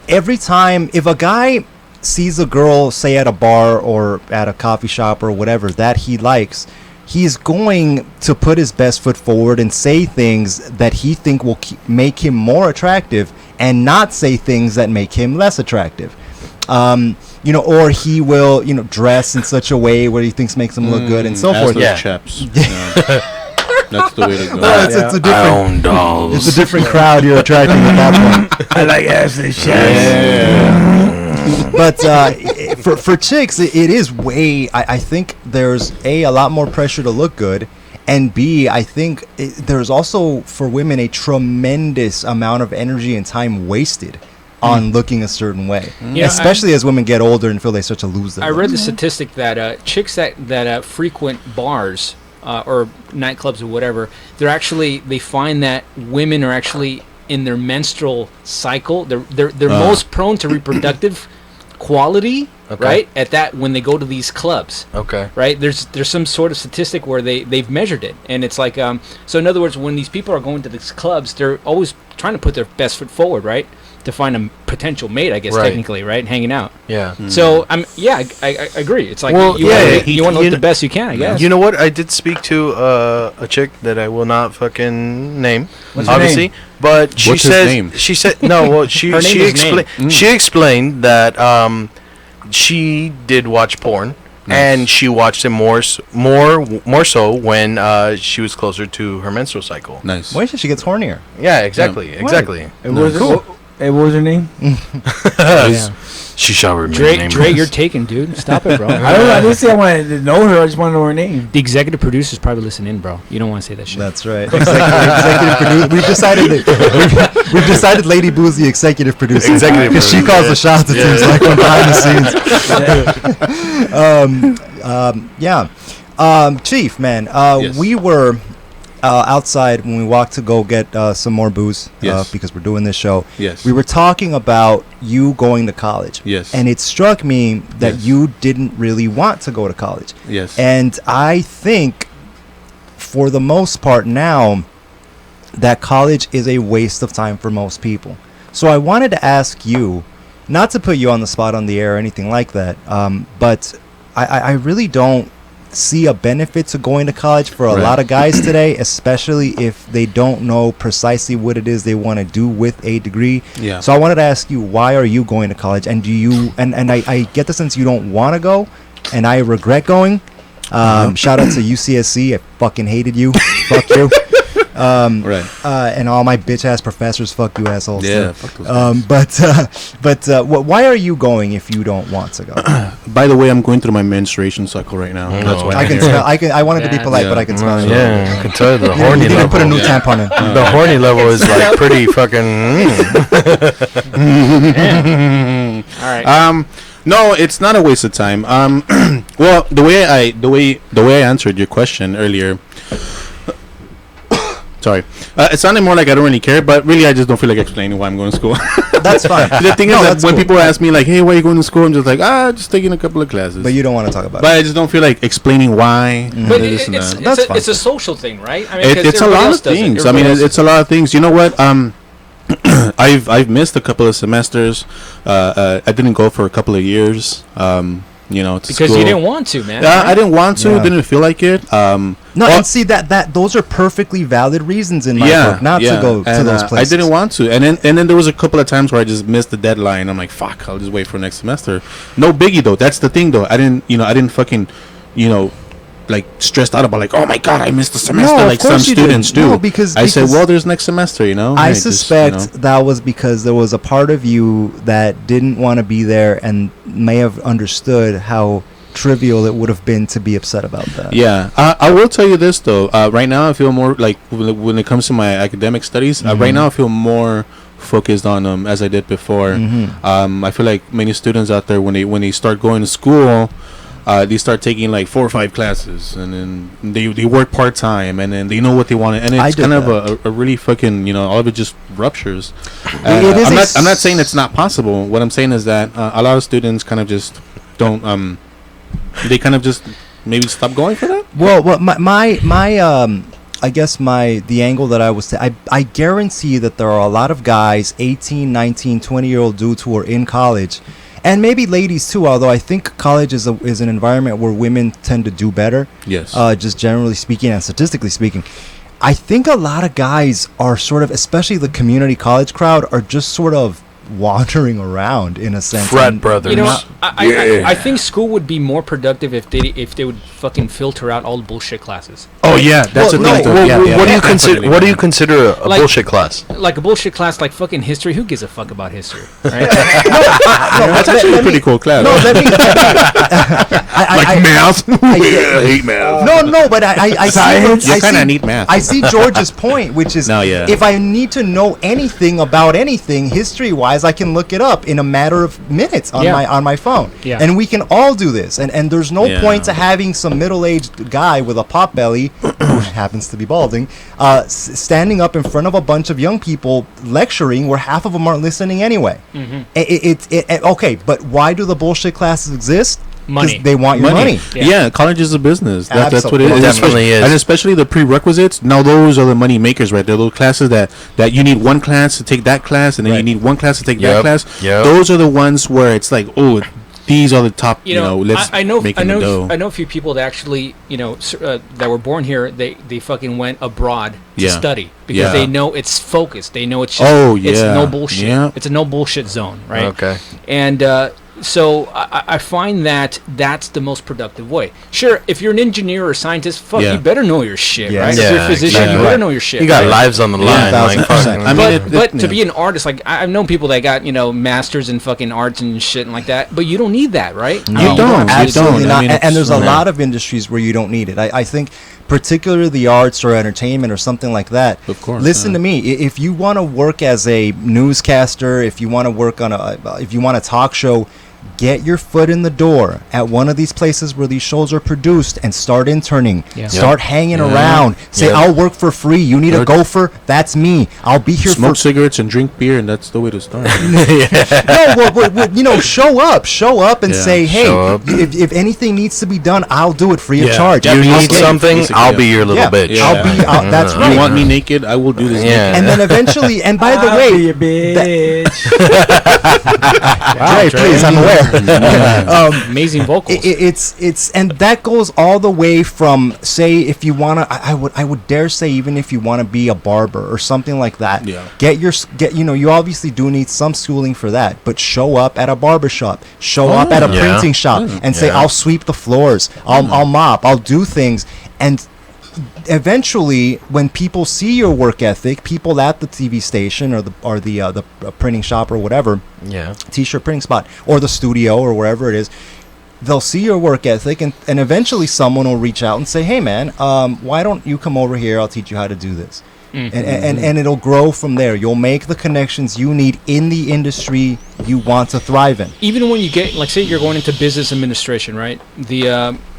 B: every time, if a guy sees a girl, say at a bar or at a coffee shop or whatever, that he likes, he's going to put his best foot forward and say things that he think will make him more attractive, and not say things that make him less attractive. You know, or he will, you know, dress in such a way where he thinks makes him look good and so forth.
C: Yeah. Chaps. That's the way to go.
B: It's a different crowd you're attracting at that point.
D: I like ass and shit.
B: But for chicks, it is way. I think there's a lot more pressure to look good, and B, I think there's also for women a tremendous amount of energy and time wasted on looking a certain way, especially as women get older and feel they start to lose their.
E: I read the statistic that chicks that frequent bars or nightclubs or whatever, they find that women are actually in their menstrual cycle. They're most prone to reproductive quality, right? At that when they go to these clubs.
G: Okay.
E: Right? There's some sort of statistic where they've measured it, and it's like so in other words, when these people are going to these clubs, they're always trying to put their best foot forward, right? To find a potential mate, I guess, technically, right? Hanging out.
G: Yeah.
E: So I agree. It's like you want to look the best you can, I guess.
G: You know what? I did speak to a chick that I will not fucking name, obviously. But she said no. Well, she explained that she did watch porn. Nice. And she watched it more so when she was closer to her menstrual cycle.
C: Nice.
B: Why should she get hornier?
G: Yeah, exactly.
D: Cool. Hey, what was her name?
G: She shall remain
E: Dre, you're taken, dude. Stop it, bro.
D: I didn't say I wanted to know her. I just wanted to know her name.
E: The executive producer's probably listening, bro. You don't want to say that shit.
B: That's right. Executive producer. We've decided Lady Boo's the executive producer. Because she calls the shots. It seems like from behind the scenes. Chief, man.
C: Yes.
B: We were outside when we walked to go get some more booze because we're doing this show.
C: Yes.
B: We were talking about you going to college.
C: Yes.
B: And it struck me that you didn't really want to go to college.
C: Yes.
B: And I think for the most part now that college is a waste of time for most people. So I wanted to ask you, not to put you on the spot on the air or anything like that, but I really don't see a benefit to going to college for a lot of guys today, especially if they don't know precisely what it is they want to do with a degree.
C: Yeah.
B: So I wanted to ask you, why are you going to college? And do you and I get the sense you don't want to go, and I regret going. Shout out to UCSC. I fucking hated you. Fuck you. And all my bitch ass professors, fuck you assholes.
C: Yeah, fuck those
B: but why are you going if you don't want to go?
C: By the way, I'm going through my menstruation cycle right now. That's why
B: I can smell. I wanted to be polite, but I can smell.
G: Yeah, I can tell you the horny level.
B: You didn't put a new tampon in.
G: The horny level is like pretty fucking.
E: All right.
C: No, it's not a waste of time. Well, the way I answered your question earlier. Sorry. It sounded more like I don't really care, but really I just don't feel like explaining why I'm going to school.
B: That's fine.
C: The thing is that when people ask me like, hey, why are you going to school? I'm just like, just taking a couple of classes.
B: But you don't want to talk about it.
C: But I just don't feel like explaining why.
E: But it's a social thing, right? I mean,
C: it's a lot of things. I mean, it's a lot of things. You know what? I've missed a couple of semesters. I didn't go for a couple of years. You know,
E: because
C: school.
E: You didn't want to, man.
C: Yeah, I didn't want to. Didn't feel like it.
B: And see that those are perfectly valid reasons in my book not to go to those places.
C: I didn't want to, and then there was a couple of times where I just missed the deadline. I'm like, fuck, I'll just wait for next semester. No biggie though. That's the thing though. I didn't fucking, like stressed out about like, oh my god, I missed the semester like some students do.
B: No, because
C: I said, well, there's next semester,
B: I suspect that was because there was a part of you that didn't want to be there and may have understood how trivial it would have been to be upset about that.
C: Yeah, I will tell you this though. Right now, I feel more like when it comes to my academic studies. Right now, I feel more focused on them as I did before. I feel like many students out there when they start going to school. They start taking like 4 or 5 classes, and then they work part time, and then they know what they want, and it's kind of a really fucking all of it just ruptures. I'm not saying it's not possible. What I'm saying is that a lot of students kind of just don't. They kind of just maybe stop going for that.
B: Well, my I guess the angle that I was I guarantee that there are a lot of guys, 18, 19, 20-year-old dudes who are in college. and maybe ladies too. Although I think college is an environment where women tend to do better.
C: Yes.
B: Just generally speaking and statistically speaking. I think a lot of guys are sort of, especially the community college crowd, are just sort of wandering around in a sense.
G: Frat brothers.
E: You know, I think school would be more productive if they would fucking filter out all the bullshit classes.
C: Oh yeah, that's a thing.
G: What do you consider? What do you consider a bullshit class?
E: Like a bullshit class, like fucking history. Who gives a fuck about history? Right?
C: That's actually a pretty cool class.
B: No, let me.
C: Like math. I hate math.
B: No, but I
C: Science.
B: see.
C: You kind of need math.
B: I see George's point, which is if I need to know anything about anything history-wise, I can look it up in a matter of minutes on my phone.
E: Yeah.
B: And we can all do this. And there's no point to having some middle-aged guy with a pot belly who happens to be balding standing up in front of a bunch of young people lecturing where half of them aren't listening anyway. Mm-hmm. Okay, but why do the bullshit classes exist?
E: Money.
B: They want your money.
C: Yeah, college is a business. That's what it is.
G: It definitely is.
C: And especially the prerequisites. Now those are the money makers, right? They're those classes that you need one class to take that class, and then you need one class to take that class.
G: Yep.
C: Those are the ones where it's like, oh, these are the top. Let's
E: I know
C: dough.
E: a few people that actually, that were born here. They fucking went abroad to study because they know it's focused. They know it's just, it's no bullshit. Yeah. It's a no bullshit zone, right?
G: Okay.
E: And so I find that that's the most productive way. Sure, if you're an engineer or a scientist, you better know your shit, right? If you're a physician, you better know your shit.
G: You got lives on the line.
E: But to be an artist, like I've known people that got masters in fucking arts and shit and like that, but you don't need that, right?
B: No, you don't. Absolutely not. And there's a lot of industries where you don't need it. I think particularly the arts or entertainment or something like that.
C: Of course.
B: Listen to me. If you want to work as a newscaster, if you want to work on if you want a talk show, get your foot in the door at one of these places where these shows are produced and start interning. Start hanging around. Say, I'll work for free. You need a gopher? That's me. I'll be here.
C: Smoke cigarettes and drink beer, and that's the way to start.
B: No, show up and say, hey, if anything needs to be done, I'll do it free of charge.
G: You need something, I'll be your little bitch.
B: That's right.
C: You want me naked? I will do this.
B: And then eventually, and by the way,
D: be a bitch.
B: Dre, please, I'm aware.
E: Amazing vocals.
B: It's and that goes all the way from, say, if you wanna, I would dare say, even if you want to be a barber or something like that, you obviously do need some schooling for that, but show up at a barbershop, show up at a printing shop, and say, I'll sweep the floors, I'll mop, I'll do things, and eventually, when people see your work ethic, people at the TV station or the printing shop or whatever, t-shirt printing spot or the studio or wherever it is, they'll see your work ethic, and eventually someone will reach out and say, hey man, why don't you come over here? I'll teach you how to do this. And it'll grow from there. You'll make the connections you need in the industry you want to thrive in.
E: Even when you get, like, say you're going into business administration, right?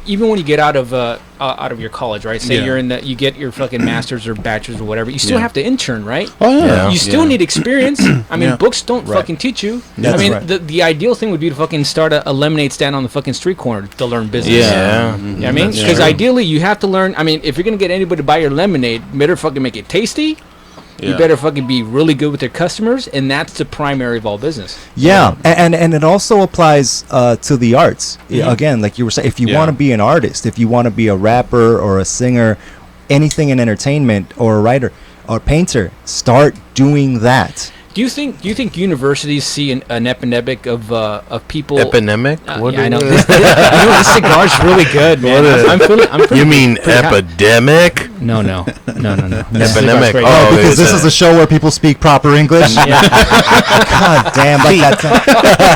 E: Even when you get out of your college, right? Say you're in you get your fucking master's or bachelor's or whatever. You still have to intern, right? You still need experience. I mean, books don't fucking teach you.
B: That's
E: I mean, the ideal thing would be to fucking start a lemonade stand on the fucking street corner to learn business. You know what I mean? Because ideally, you have to learn. I mean, if you're gonna get anybody to buy your lemonade, you better fucking make it tasty. You better fucking be really good with your customers, and that's the primary of all business.
B: And it also applies to the arts. Again, like you were saying, if you want to be an artist, if you want to be a rapper or a singer, anything in entertainment, or a writer or painter, start doing that.
E: Do you think universities see an epidemic of people?
G: Epidemic?
E: I know. This cigar's really good, man. I'm feeling
G: you mean epidemic?
E: No.
G: Epidemic.
B: Oh, because this is a show where people speak proper English. God damn! Like that time.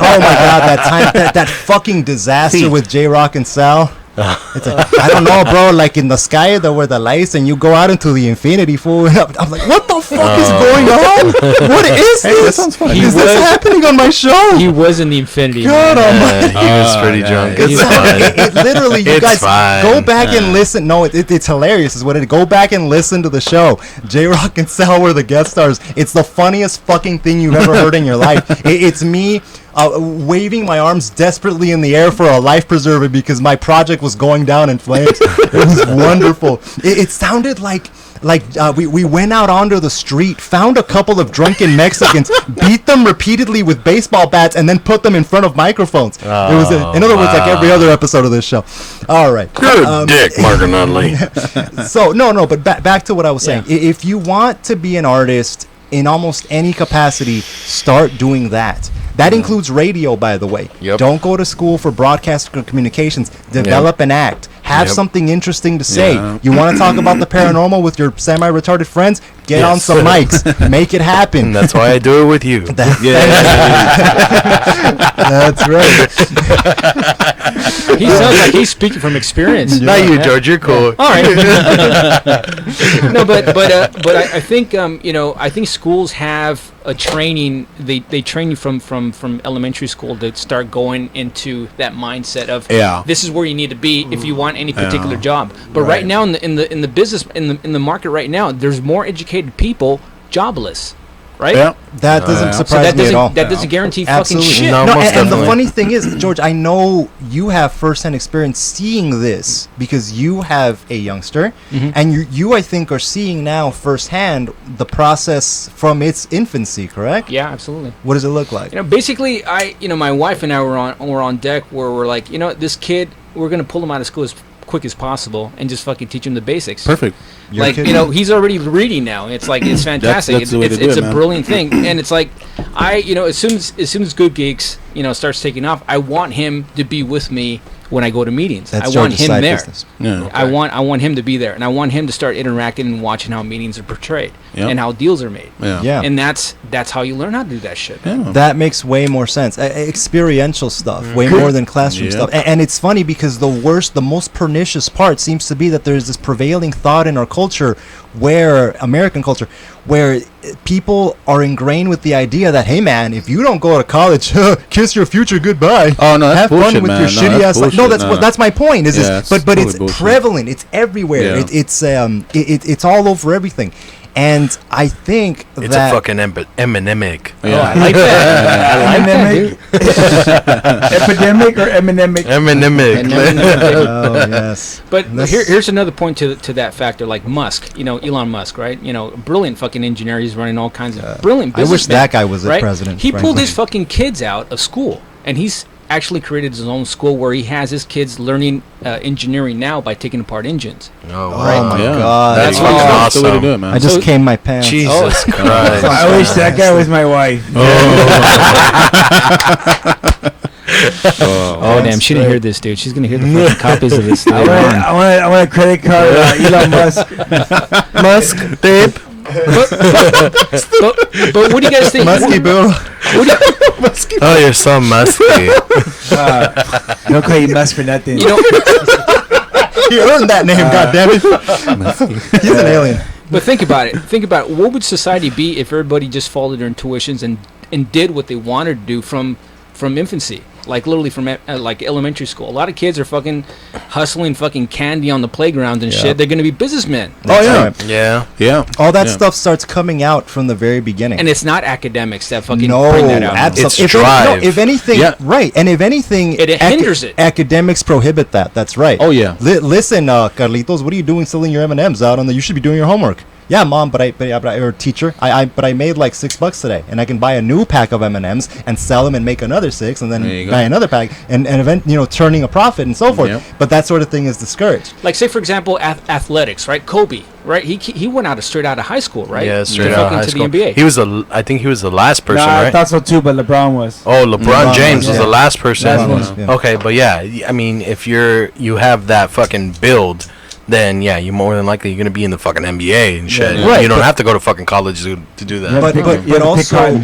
B: Oh my God, that time, that fucking disaster with J-Rock and Sal. It's like, I don't know, bro. Like in the sky, there were the lights, and you go out into the infinity, fool. I'm like, what the fuck is going on? What is this?
C: That sounds fun.
B: Is this happening on my show?
E: He was in the infinity.
B: God,
G: he was pretty drunk. It's fine.
B: It literally, you guys go back and listen. No, it's hilarious. Is what it. Go back and listen to the show. J-Rock and Sal were the guest stars. It's the funniest fucking thing you've ever heard in your life. It's me. Waving my arms desperately in the air for a life preserver because my project was going down in flames. It was wonderful. It sounded like We went out onto the street, found a couple of drunken Mexicans, beat them repeatedly with baseball bats, and then put them in front of microphones. It was, in other words, like every other episode of this show. All right.
G: Good dick, Martin Nunley.
B: So, no, but back to what I was saying. If you want to be an artist in almost any capacity, start doing that. That includes radio, by the way.
G: Yep.
B: Don't go to school for broadcast communications. Develop an act. Have something interesting to say. You want to talk about the paranormal with your semi-retarded friends? Get on some mics. Make it happen.
G: And that's why I do it with you.
B: That's right.
E: He sounds like he's speaking from experience.
G: Not you, George. You're cool.
E: All right. No, but I think I think schools have a training. They train you from elementary school to start going into that mindset of this is where you need to be if you want any particular job. But right now in the business in the market right now, there's more educated people jobless. Right?
B: Yeah. That doesn't surprise me at all.
E: That doesn't guarantee
B: Absolutely.
E: fucking shit.
B: No, and the funny thing is, George, I know you have first-hand experience seeing this because you have a youngster, and you I think are seeing now firsthand the process from its infancy. Correct?
E: Yeah, absolutely.
B: What does it look like?
E: Basically, my wife and I were on deck where we're like, this kid, we're gonna pull him out of school as quick as possible and just fucking teach him the basics.
C: Perfect.
E: He's already reading now. It's like it's fantastic.
C: That's the way to do
E: it's
C: it,
E: a
C: man.
E: brilliant thing. And it's like as soon as Good Geeks starts taking off, I want him to be with me when I go to meetings.
B: That's
E: I want
B: George's
E: him
B: side
E: there.
B: business.
C: Yeah.
E: I want him to be there, and I want him to start interacting and watching how meetings are portrayed and how deals are made.
B: Yeah.
E: And that's how you learn how to do that shit.
C: Yeah.
B: That makes way more sense. Experiential stuff, way more than classroom stuff. And it's funny because the most pernicious part seems to be that there's this prevailing thought in our culture, American culture, where people are ingrained with the idea that, hey man, if you don't go to college, kiss your future goodbye.
C: Oh no, that's
B: have
C: bullshit,
B: fun with
C: man.
B: your shitty ass life. No, that's my point. Is
C: Yeah,
B: this? But
C: totally
B: it's
C: bullshit.
B: prevalent. It's everywhere.
C: Yeah.
B: It's all over everything. And I think
G: It's
B: that
G: a fucking Eminemic.
C: Yeah.
E: I like that.
D: Epidemic or Eminemic?
G: Eminemic.
B: oh yes.
E: But here's another point to that factor, like Musk, Elon Musk, right? Brilliant fucking engineer. He's running all kinds of brilliant
B: I wish
E: businessmen,
B: that guy was a
E: right?
B: president.
E: He pulled
B: frankly.
E: his fucking kids out of school, and he's actually created his own school where he has his kids learning engineering now by taking apart engines.
G: Oh,
B: my
C: Yeah.
B: God.
G: That's
E: That's
G: fucking
C: That's the way to
G: awesome.
C: do it, man.
B: I just came my pants.
G: Jesus Christ.
D: I wish that guy was my wife.
E: Oh damn, she didn't hear this, dude. She's gonna hear the fucking copies of this. Later on.
D: I want a credit card, Elon Musk.
G: Musk, babe.
E: But what do you guys think?
B: Musky Bill.
G: Oh, you're so musky.
D: Don't call you Musk for nothing.
B: He earned that name, goddammit. He's an alien.
E: But think about it. What would society be if everybody just followed their intuitions and did what they wanted to do from infancy? Like literally from like elementary school. A lot of kids are fucking hustling fucking candy on the playground and shit. They're going to be businessmen.
G: Yeah.
B: All that stuff starts coming out from the very beginning.
E: And it's not academics that fucking
B: no,
E: bring that out.
B: absolutely.
G: It's drive.
B: If anything, right. And if anything,
E: It hinders it.
B: Academics prohibit that. That's right.
C: Oh, yeah.
B: Listen, Carlitos, what are you doing selling your M&Ms out on the? You should be doing your homework. Yeah, mom, but or teacher, I made like $6 today, and I can buy a new pack of M&Ms and sell them and make another 6, and then buy another pack, and turning a profit and so forth.
C: Yep.
B: But that sort of thing is discouraged.
E: Like say for example, athletics, right? Kobe, right? He went straight out of high school, right?
G: Yeah, straight
E: To
G: out of
E: fucking
G: high
E: to
G: school.
E: the NBA.
G: He was I think he was the last person,
D: I
G: right?
D: thought so too, but LeBron was.
G: Oh, LeBron James was
B: yeah.
G: the last person.
D: Last one.
B: Yeah.
G: Okay, but yeah, I mean, if you have that fucking build, then yeah, you more than likely you're gonna be in the fucking NBA and shit.
B: Right,
G: You don't
B: but-
G: have to go to fucking college to do that.
B: But also,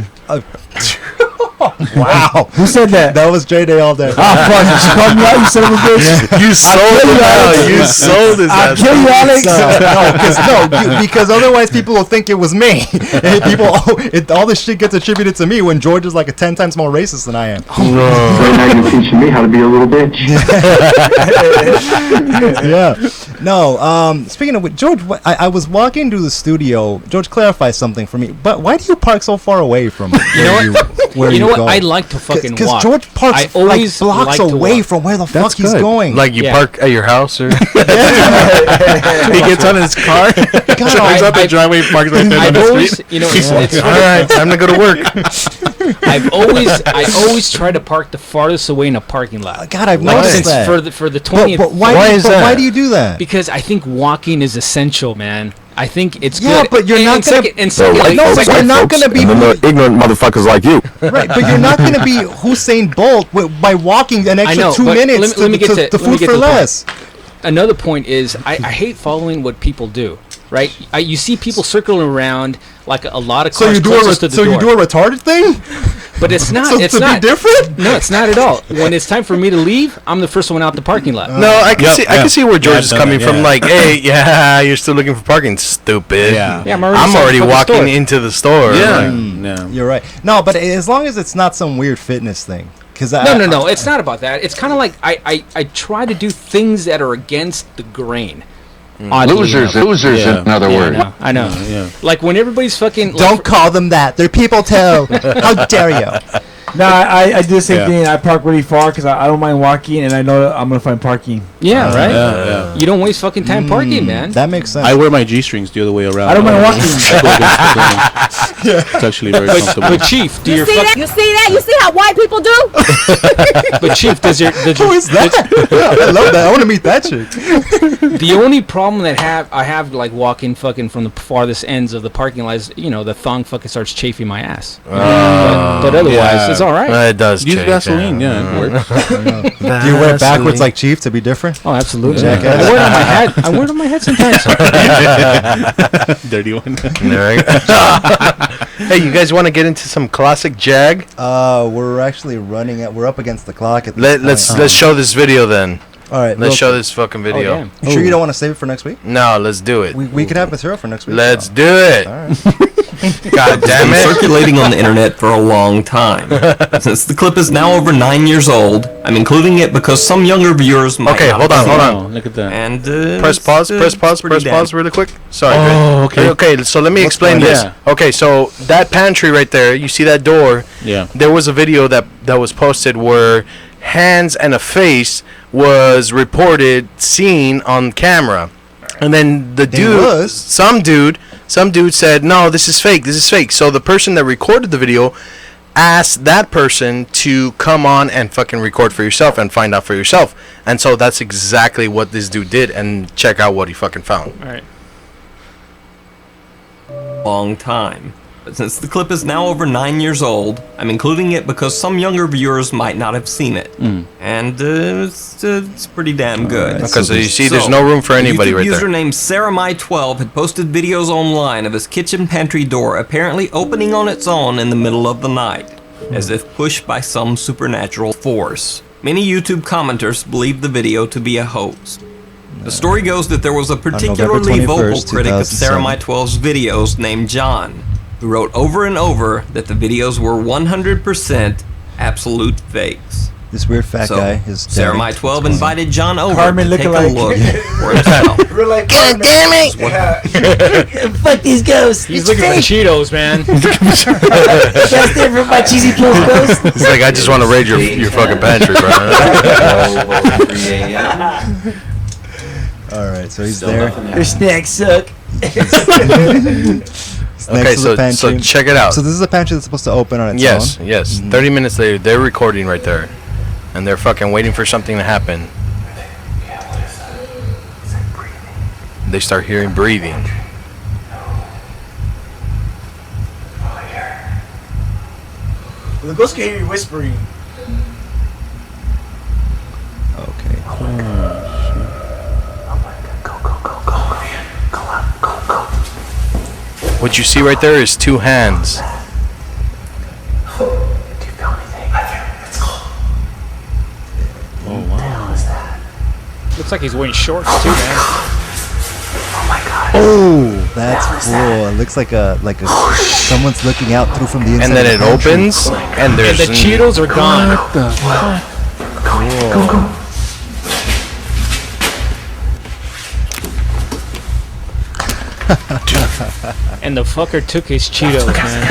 B: wow,
D: Who said that?
B: that was Dre Day All Day.
D: Oh fuck! You called me out, you son of a bitch.
G: You sold him out. You sold his
D: I'll
G: ass.
D: kill you, Alex.
B: Because otherwise people will think it was me. And all this shit gets attributed to me when George is like 10 times more racist than I am.
K: So now you're teaching me how to be a little bitch.
B: Yeah. No. Speaking of which, George, I was walking to the studio. George, clarify something for me. But why do you park so far away from where you
E: You know what? I like to fucking walk.
B: Because George parks
E: I always
B: like blocks
E: like to
B: away
E: walk.
B: from where the
C: That's
B: fuck he's
C: good.
B: going.
G: Like you
E: Yeah.
G: park at your house, or
C: He gets on his car, drives up the driveway, parks right there on
E: I've
C: the
E: always,
C: street.
E: you know, it's
G: all right, time to go to work.
E: I always try to park the farthest away in a parking lot.
B: God, I've
E: Like
B: noticed
E: since
B: that.
E: for the 20th.
B: But why,
G: Why
B: do you,
G: is
B: but
G: that?
B: why do you do that?
E: Because I think walking is essential, man. I think it's
B: Yeah,
E: good.
B: but you're not gonna-
E: And
B: So,
E: secondly,
B: no, but you're not gonna be
M: ignorant motherfuckers like you.
B: right. But you're not going to be Usain Bolt by walking an extra
E: know,
B: 2
E: but
B: minutes
E: let me get
B: to
E: let me
B: food
E: get
B: for
E: to the point.
B: less.
E: Another point is I hate following what people do. Right? You see people circling around like a lot of cars closest to the door.
B: you do a retarded thing?
E: But it's not.
B: So
E: it's
B: to
E: not
B: be different?
E: No, it's not at all. When it's time for me to leave, I'm the first one out the parking lot.
G: No, I can see. I can see where George
C: Yeah,
G: is
C: I've
G: coming
C: done
G: from.
C: that,
G: Like, hey, yeah, you're still looking for parking, stupid.
C: Yeah.
E: Yeah, I'm
G: I'm already
E: inside the
G: walking
E: store.
G: into the store.
C: Yeah.
G: Like,
C: Yeah.
B: You're right. No, but as long as it's not some weird fitness thing.
E: No. It's not about that. It's kind of like I try to do things that are against the grain. Oddly enough.
M: Losers,
C: Yeah.
M: in other words.
E: I know.
C: Yeah.
E: Like when everybody's fucking.
B: Don't call them that. They're people too. How dare you?
D: No, I do the same
C: Yeah.
D: thing. I park really far because I don't mind walking, and I know that I'm gonna find parking.
E: Yeah, right.
C: Yeah.
E: You don't waste fucking time parking, man.
B: That makes sense.
C: I wear my G-strings the other way around.
D: I don't mind walking.
C: It's actually very comfortable.
E: But Chief, do your
H: See that? You see that? You see how white people do?
E: but Chief, does your
B: Who is that? I love that. I want to meet that chick.
E: the only problem that I have like walking fucking from the farthest ends of the parking lot is the thong fucking starts chafing my ass. But otherwise,
C: yeah.
E: it's all right.
G: it does.
C: Use
G: change,
C: Vaseline, yeah, it works.
B: Do you wear it backwards like Chief to be different?
E: Oh, absolutely.
B: Jackass.
E: I wear it on my head. I wear it on my head sometimes.
C: Dirty one.
G: Hey, you guys want to get into some classic JAG?
B: We're actually we're up against the clock at this
G: Let's
B: point.
G: show this video then.
B: All right,
G: Let's show this fucking video.
E: damn.
B: You sure you don't want to save it for next week?
G: No, let's do it.
B: We could have material for next week.
G: Let's
B: so.
G: do it.
B: All right.
G: God damn
N: Been
G: it.
N: circulating on the internet for a long time. Since the clip is now over 9 years old, I'm including it because some younger viewers might
G: Okay,
N: not
G: hold on,
N: have
G: hold
N: seen
G: on.
C: Oh, look at that.
N: it. And
G: Press pause, press pause,
N: pretty
G: press
N: damn-
G: pause really quick. Sorry.
C: Oh,
G: Dre.
C: okay.
G: Okay, so let me explain
C: going
G: this.
C: on?
G: Okay, so that pantry right there, you see that door?
C: Yeah.
G: There was a video that was posted where hands and a face was reported seen on camera. And then some dude said, "No, this is fake. This is fake." So the person that recorded the video asked that person to come on and fucking record for yourself and find out for yourself. And so that's exactly what this dude did, and check out what he fucking found.
E: All right.
N: long time. But since the clip is now over 9 years old, I'm including it because some younger viewers might not have seen it. And it's pretty damn good.
G: Okay, so you see there's no room for anybody
N: a YouTube
G: right
N: user
G: there.
N: named SarahMy12 had posted videos online of his kitchen pantry door apparently opening on its own in the middle of the night, as if pushed by some supernatural force. Many YouTube commenters believe the video to be a hoax. The story goes that there was a particularly vocal
B: 21st,
N: critic of
B: 2007.
N: SarahMy12's videos named John, who wrote over and over that the videos were 100% absolute fakes.
B: This weird fat
N: So,
B: guy is
N: Sarah My 12 invited John over
D: Carmen
N: to take a
D: lookalike.
N: look for himself.
D: We're like,
H: God damn it!
D: fuck these ghosts.
E: He's looking for Cheetos, man.
D: That's different my cheesy pills ghost.
G: It's like, I just want to raid your fucking pantry, bro.
B: All right, so he's there.
D: Your snacks suck.
G: Okay, so check it out.
B: So this is a pantry that's supposed to open on its
G: Yes,
B: own?
G: yes. 30 minutes later, they're recording right there. And they're fucking waiting for something to happen. They start hearing breathing.
D: The ghost can hear you whispering.
B: Okay.
G: What you see right there is two hands.
E: Looks like he's wearing shorts too, man.
B: Oh, that's cool. It looks like a someone's looking out through from the inside.
G: And then
B: of
G: it
B: the pantry.
G: opens, and there's
E: And the Cheetos are gone.
C: What the fuck?
E: And the fucker took his Cheetos, man.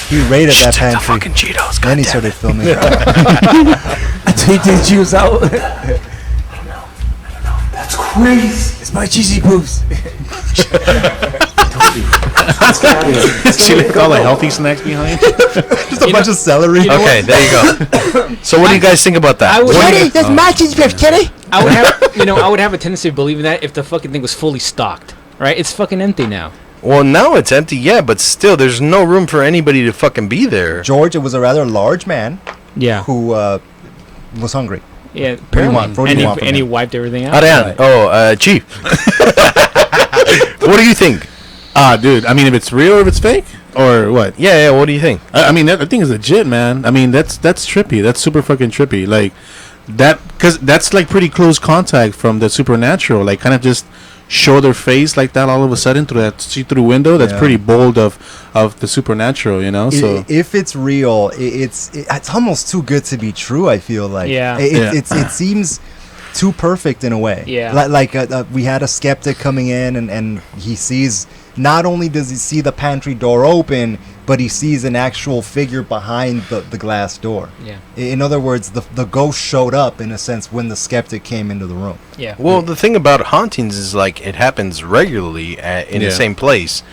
B: He raided that
G: The
B: pantry.
G: fucking Cheetos.
B: Then he started filming.
D: He did choose out.
F: That's crazy.
D: It's my cheesy poops.
C: She left all the healthy snacks behind.
B: Just a bunch of celery.
G: Okay, there you go. So what do you guys think about that?
D: That's my cheesy poops, Kitty.
E: I would have, I would have a tendency of believing that if the fucking thing was fully stocked, right? It's fucking empty now.
G: Well, now it's empty, yeah, but still, there's no room for anybody to fucking be there.
B: George, it was a rather large man
E: Yeah.
B: who was hungry.
E: Yeah.
B: What do you want?
E: apparently.
B: What do
E: And
B: you
E: he,
B: want from
E: and he
B: him?
E: wiped everything out.
G: Ariane, Chief. What do you think?
C: Dude, I mean, if it's real or if it's fake or what?
G: Yeah, what do you think?
C: I mean, that thing is legit, man. I mean, that's trippy. That's super fucking trippy. Like that, because that's like pretty close contact from the supernatural. Like, kind of just show their face like that all of a sudden through that see-through window. That's pretty bold of the supernatural, you know. So
B: If it's real, it's almost too good to be true. I feel like it seems too perfect in a way.
E: Yeah.
B: Like we had a skeptic coming in and he sees. Not only does he see the pantry door open, but he sees an actual figure behind the glass door.
E: Yeah.
B: In other words, the ghost showed up in a sense when the skeptic came into the room.
E: Yeah.
G: Well, the thing about hauntings is like it happens regularly in the same place,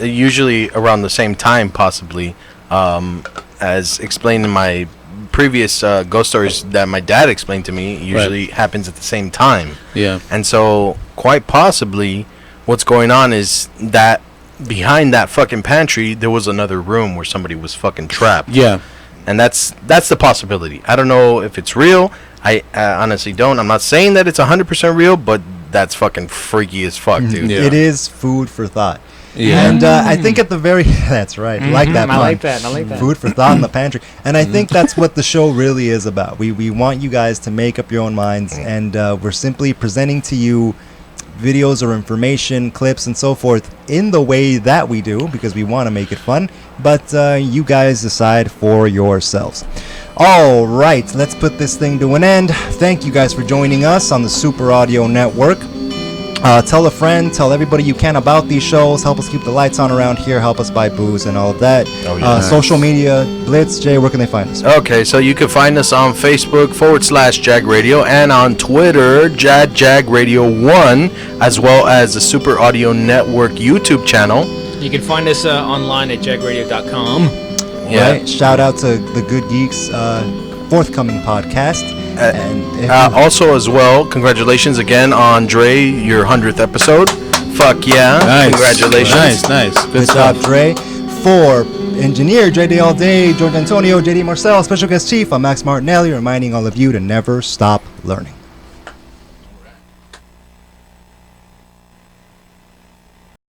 G: usually around the same time, possibly. As explained in my previous ghost stories that my dad explained to me, it usually happens at the same time.
C: Yeah.
G: And so, quite possibly, what's going on is that behind that fucking pantry, there was another room where somebody was fucking trapped.
C: Yeah.
G: And that's the possibility. I don't know if it's real. I honestly don't. I'm not saying that it's 100% real, but that's fucking freaky as fuck, dude.
C: Yeah.
B: It is food for thought.
C: Yeah.
B: And I think at the very that's right. Like that.
E: I
B: pun.
E: like that. I like that.
B: Food for thought in the pantry. And I think that's what the show really is about. We want you guys to make up your own minds, and we're simply presenting to you videos or information, clips, and so forth in the way that we do because we want to make it fun. But you guys decide for yourselves. All right, let's put this thing to an end. Thank you guys for joining us on the Super Audio Network. Tell a friend, tell everybody you can about these shows. Help us keep the lights on around here. Help us buy booze and all of that. Social media, Blitz, Jay, where can they find us?
G: Okay, so you can find us on Facebook /JAG Radio and on Twitter, JAG Radio 1, as well as the Super Audio Network YouTube channel.
E: You can find us online at jagradio.com.
G: Yeah.
B: Right. Shout out to the Good Geeks forthcoming podcast. And
G: also, as well, congratulations again on Dre, your 100th episode. Fuck yeah.
C: Nice.
G: Congratulations.
C: Nice.
B: Good job, Dre. For engineer Dre Day All Day, George Antonio, JD Marcel, special guest chief, I'm Max Martinelli, reminding all of you to never stop learning.